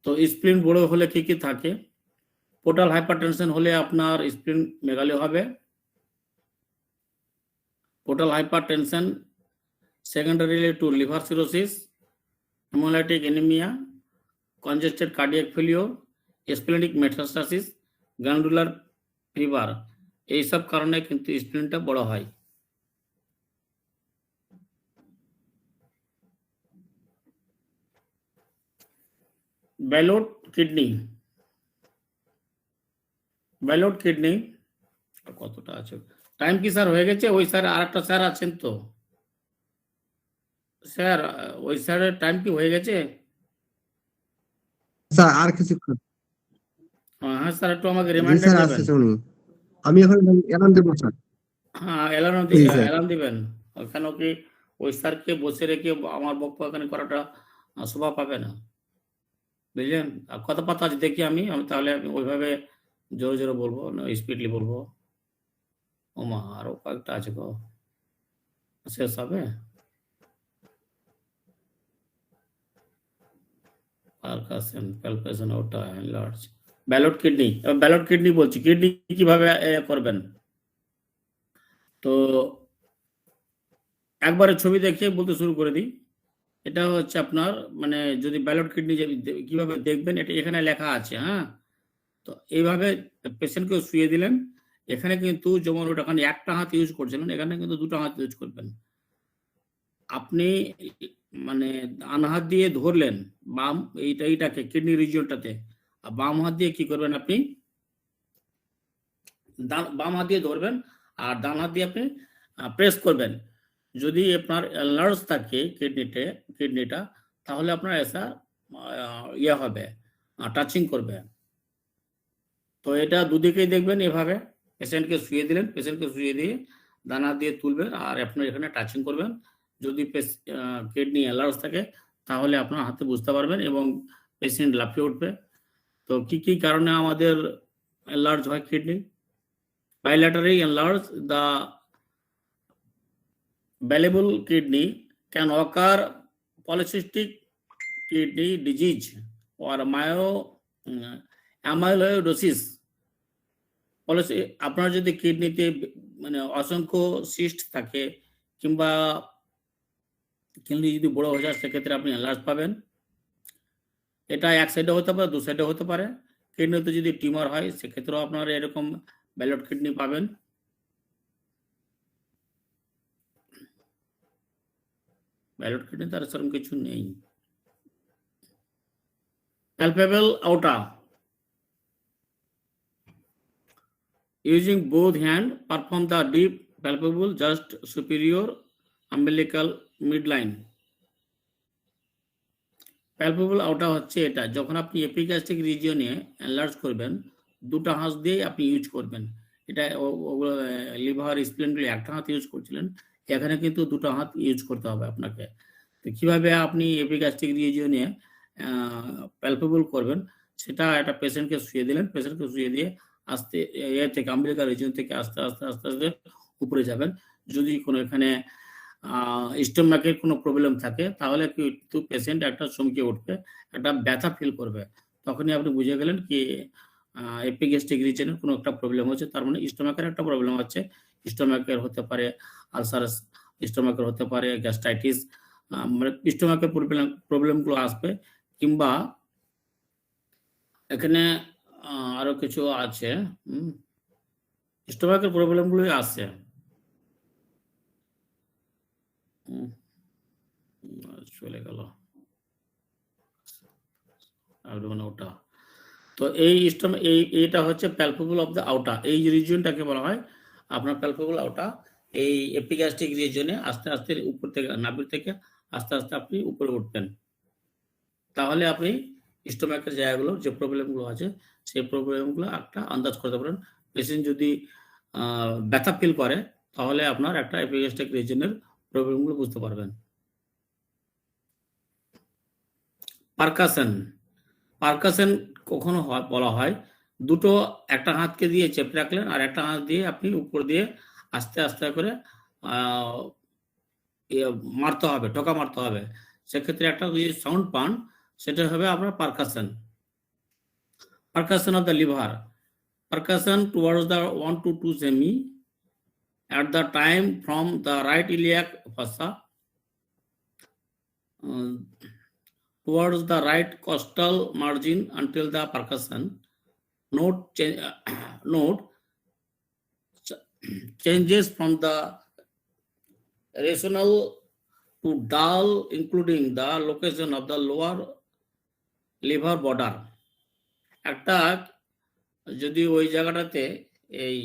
তো স্প্লিন বড় হলে কি কি থাকে, পোর্টাল হাইপারটেনশন হলে আপনার স্প্লিন মেগালি হবে। Portal hypertension secondarily to liver cirrhosis, haemolytic anaemia, congested cardiac failure, splenic metastasis, glandular fever, এইসব কারণে কিন্তু স্প্লিনটা বড় হয়। ব্যালোড কিডনি, ব্যালোড কিডনি কতটা আছে, টাইম কি স্যার হয়ে গেছে? ওই স্যার আর একটা স্যার আছেন তো স্যার, ওই স্যারের টাইম কি হয়ে গেছে? স্যার আর কিছুক্ষণ। হ্যাঁ স্যার, একটু আমাকে জি রিমাইন্ডার স্যার দেবেন। আসছে শুনি। আমি এখন এলার্ম দেবো স্যার। হ্যাঁ জি স্যার। অ্যালার্ম দিবেন। কেন কি ওই স্যারকে বসে রেখে আমার বক্তব্য এখানে করাটা শোভা পাবে না, বুঝলেন? আর কত পাতা আছে দেখি আমি তাহলে আমি ওইভাবে জোরে জোরে বলবো না স্পিডলি বলবো। ওমা আরো কয়েকটা আছে গো, শেষ হবে? প্যালপেশন ওটা enlarge, ballot kidney. Ballot kidney বলছি, কিডনি কিভাবে করবেন? তো একবারে ছবি দেখে বলতে শুরু করে দিই। এটা হচ্ছে আপনার মানে যদি ব্যালট কিডনি কিভাবে দেখবেন এটা এখানে লেখা আছে। হ্যাঁ, তো এইভাবে পেশেন্টকে শুয়ে দিলেন, এখানে কিন্তু যেমন ওখানে একটা হাত ইউজ করছিলেন, এখানে কিন্তু দুটো হাত ইউজ করবেন। আপনি মানে ডান হাত দিয়ে ধরলেন বাম এইটাকে কিডনি রিজিয়নটাতে, আর বাম হাত দিয়ে কি করবেন, আপনি বাম হাত দিয়ে ধরবেন আর ডান হাত দিয়ে আপনি প্রেস করবেন। যদি আপনার এনলার্জ থাকে কিডনিটা তাহলে আপনার এসা ইয়ে হবে, টাচিং করবে। তো এটা দুদিকেই দেখবেন, এভাবে পেশেন্টকে শুয়ে দিলেন, পেশেন্টকে শুয়ে দিয়ে ডান হাত দিয়ে তুলবেন আর আপনার এখানে টাচিং করবেন। যদি কিডনি এনলার্জ থাকে তাহলে আপনার হাতে বুঝতে পারবেন এবং পেশেন্ট লাফিয়ে উঠবে। তো কি কি কারণে আমাদের এনলার্জ হয় kidney? bilaterally enlarge the ballable kidney can occur polycystic kidney disease or amyloidosis. আপনার যদি কিডনিতে মানে অসংখ্য সিস্ট থাকে কিংবা কিডনি যদি বড় হয়ে যায় সেক্ষেত্রে আপনি এনলার্জ পাবেন। এটা এক সাইডে হতে পারে, দু সাইডে হতে পারে, কিডনিতে যদি টিউমার হয় সেক্ষেত্রেও আপনারা এরকম ব্যালট কিডনি পাবেন। ব্যালট কিডনি তার সেরকম কিছু নেই। palpable aorta, using both hand perform the deep palpable just superior umbilical midline. palpable aorta হচ্ছে এটা, যখন আপনি এপিগ্যাস্ট্রিক রিজিয়নে এনলার্জ করবেন দুটো হাত দিয়ে আপনি ইউজ করবেন। এটা লিভার স্প্লেনগুলি একটা হাত ইউজ করছিলেন, এখানে কিন্তু দুটো হাত ইউজ করতে হবে আপনাকে। তো কিভাবে আপনি এপিগ্যাস্ট্রিক রিজিয়নে প্যালপেবল করবেন সেটা একটা পেশেন্টকে শুয়ে দিলেন, পেশেন্টকে শুয়ে দিয়ে আস্তে থেকে আম্বিলিকাল রিজিয়ন থেকে আস্তে আস্তে আস্তে আস্তে উপরে যাবেন। যদি কোনো এখানে স্টোমাকের কোনো প্রবলেম থাকে তাহলে কিন্তু পেশেন্ট একটা চমকে উঠবে, একটা ব্যথা ফিল করবে, তখনই আপনি বুঝে গেলেন কি এপিগ্যাস্ট্রিক রিজিয়নের কোনো একটা প্রবলেম হচ্ছে, তার মানে স্টোমাকের একটা প্রবলেম হচ্ছে। স্টোমাকের হতে পারে আলসার, স্টোমাকের হতে পারে গ্যাস্ট্রাইটিস, মানে স্টোমাকের প্রবলেমগুলো আসবে, কিংবা এখানে আরো কিছু আছে, স্টোমাকের প্রবলেমগুলোই আছে। চলে গেল ওটা। তো এইটা হচ্ছে প্যালপেবল অফ দ্য আউটা, এই রিজিয়নটাকে বলা হয় আপনার প্যালপেবল আউটা। এই এপিগ্যাস্ট্রিক রিজিয়নে আস্তে আস্তে উপর থেকে নাভির থেকে আস্তে আস্তে আপনি উপরে উঠবেন, তাহলে আপনি স্টোমাকের জায়গাগুলো যে প্রবলেমগুলো আছে সেই প্রবলেমগুলো একটা আন্দাজ করতে পারেন। পেশেন্ট যদি ব্যথা ফিল করে তাহলে আপনার একটা এপিগ্যাস্ট্রিক রিজিয়নের প্রবলেমগুলো বুঝতে পারবেন। পারকাশন, পারকাশন কখনো বলা হয় দুটো, একটা হাতকে দিয়ে চেপে রাখলেন আর একটা হাত দিয়ে আপনি উপর দিয়ে আস্তে আস্তে করে মারতে হবে, টোকা মারতে হবে, সেক্ষেত্রে একটা যদি সাউন্ড পান সেটা হবে আপনার percussion. Percussion of the liver, percussion towards the 1 to 2 semi at the time from the right iliac fossa towards the right costal margin until the percussion. Note changes from the rational to dull, including the location of the lower liver border. একটা যদি ওই জায়গাটাতে এই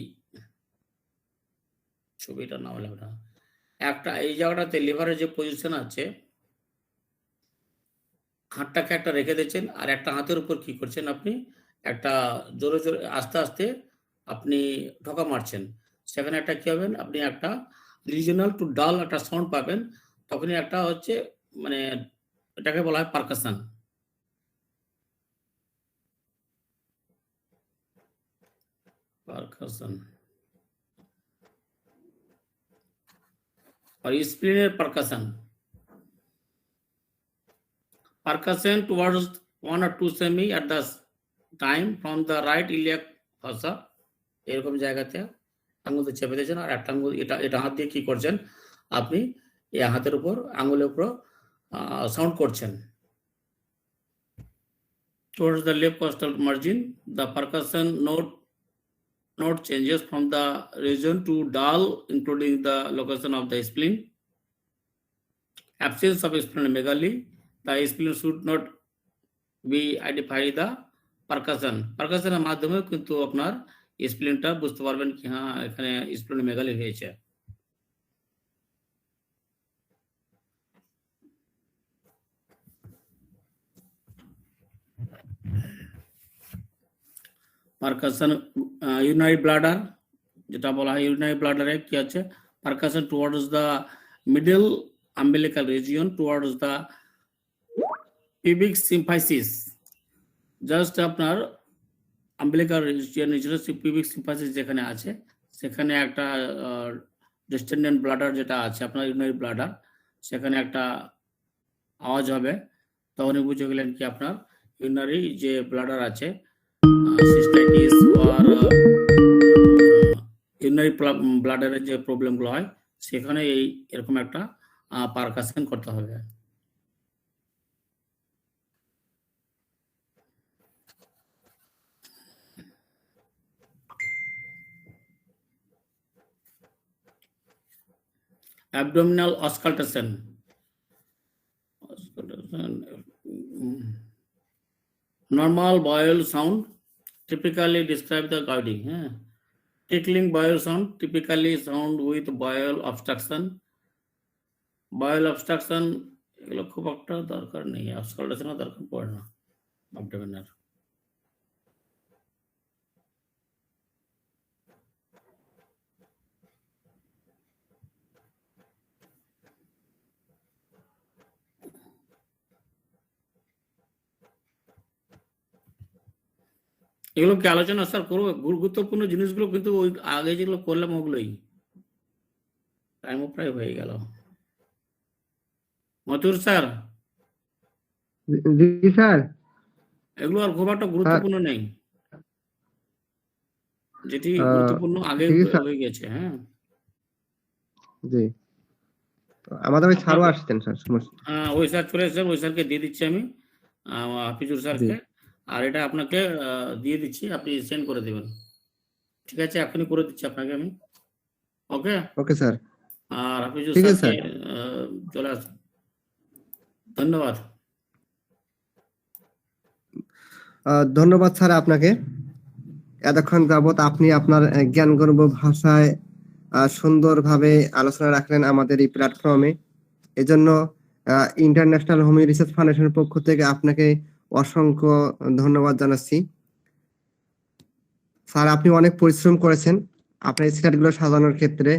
ছবিটা না হলে একটা এই জায়গাটাতে লিভারের যে পজিশন আছে, হাতটাকে একটা রেখে দিচ্ছেন আর একটা হাতের উপর কি করছেন আপনি একটা জোরে জোরে আস্তে আস্তে আপনি ঠোকা মারছেন, সেখানে একটা কি হবেন আপনি একটা রিজিওনাল টু ডাল একটা সাউন্ড পাবেন, তখনই একটা হচ্ছে মানে এটাকে বলা হয় percussion. Percussion R স্প্লিনের percussion, percussion towards 1 or 2 semi at the time from the right iliac fossa, এরকম জায়গাতে আঙুল দিয়ে চেপে দিয়েছেন আর একটা আঙুল এটা হাত দিয়ে কি করছেন আপনি এই হাতের উপর আঙুলের উপর সাউন্ড করছেন। towards the left costal margin, the percussion note changes from the region to dull, including the location of the spleen. Absence of splenomegaly, the spleen should not be identified the percussion. পারকাশনের মাধ্যমে কিন্তু আপনার স্প্লিনটা বুঝতে পারবেন কি হ্যাঁ এখানে splenomegaly হয়েছে। Percussion urinary bladder, যেটা বলা হয় ইউরিনারি ব্লাডারে কি আছে percussion towards the middle umbilical region towards the pubic symphysis, just আপনার umbilical region pubic symphysis যেখানে আছে সেখানে একটা ডিস্টেন্ডেন্ট ব্লাডার যেটা আছে আপনার ইউরিনারি ব্লাডার, সেখানে একটা আওয়াজ হবে, তখনই বুঝে গেলেন কি আপনার ইউরিনারি যে ব্লাডার আছে সিস্টাইটিস আর ইউরিনারি ব্লাডারের যে প্রবলেমগুলো হয় সেখানে এরকম একটা পারকাশন করতে হবে। abdominal auscultation. Normal bowel sound typically describe the guarding. Tickling bowel sound typically sound with bowel obstruction. Bowel obstruction এগুলো খুব একটা দরকার নেই, অবস্কালটেশনের দরকার পড়ে না অ্যাবডোমেনের। এগুলো কি আলোচনা স্যার করবো? গুরুত্বপূর্ণ জিনিসগুলো কিন্তু ওই আগে যেগুলো করলাম ওগুলোই। টাইমও প্রায় হয়ে গেল। মথুর স্যার, জি স্যার। এগুলো আর খুব একটা গুরুত্বপূর্ণ নেই, যেটি গুরুত্বপূর্ণ আগে ঠিক আছে। হয়ে গেছে। হ্যাঁ জি, আমাদের ওই স্যারও আসতেন স্যার, সমস্যা। হ্যাঁ, ওই স্যার চলে এসেছেন, ওই স্যারকে দিয়ে দিচ্ছি আমি, হাফিজুর স্যারকে। আর এটা আপনাকে দিয়ে দিচ্ছি, আপনি সেন্ড করে দেবেন। ঠিক আছে, এখনই করে দিচ্ছি আপনাকে আমি। ওকে ওকে স্যার, আর হাফিজুর ঠিক আছে স্যারকে চলে আসুন। ধন্যবাদ। ধন্যবাদ স্যার আপনাকে। এতক্ষণ যাবত আপনি আপনার জ্ঞানগর্ভ ভাষায় সুন্দরভাবে আলোচনা রাখলেন আমাদের এই প্ল্যাটফর্মে। এজন্য ইন্টারন্যাশনাল হোমিও রিসার্চ ফাউন্ডেশনের পক্ষ থেকে আপনাকে অসংখ্য ধন্যবাদ জানাচ্ছি। স্যার, আপনি অনেক পরিশ্রম করেছেন আপনার স্লাইডগুলো সাজানোর ক্ষেত্রে।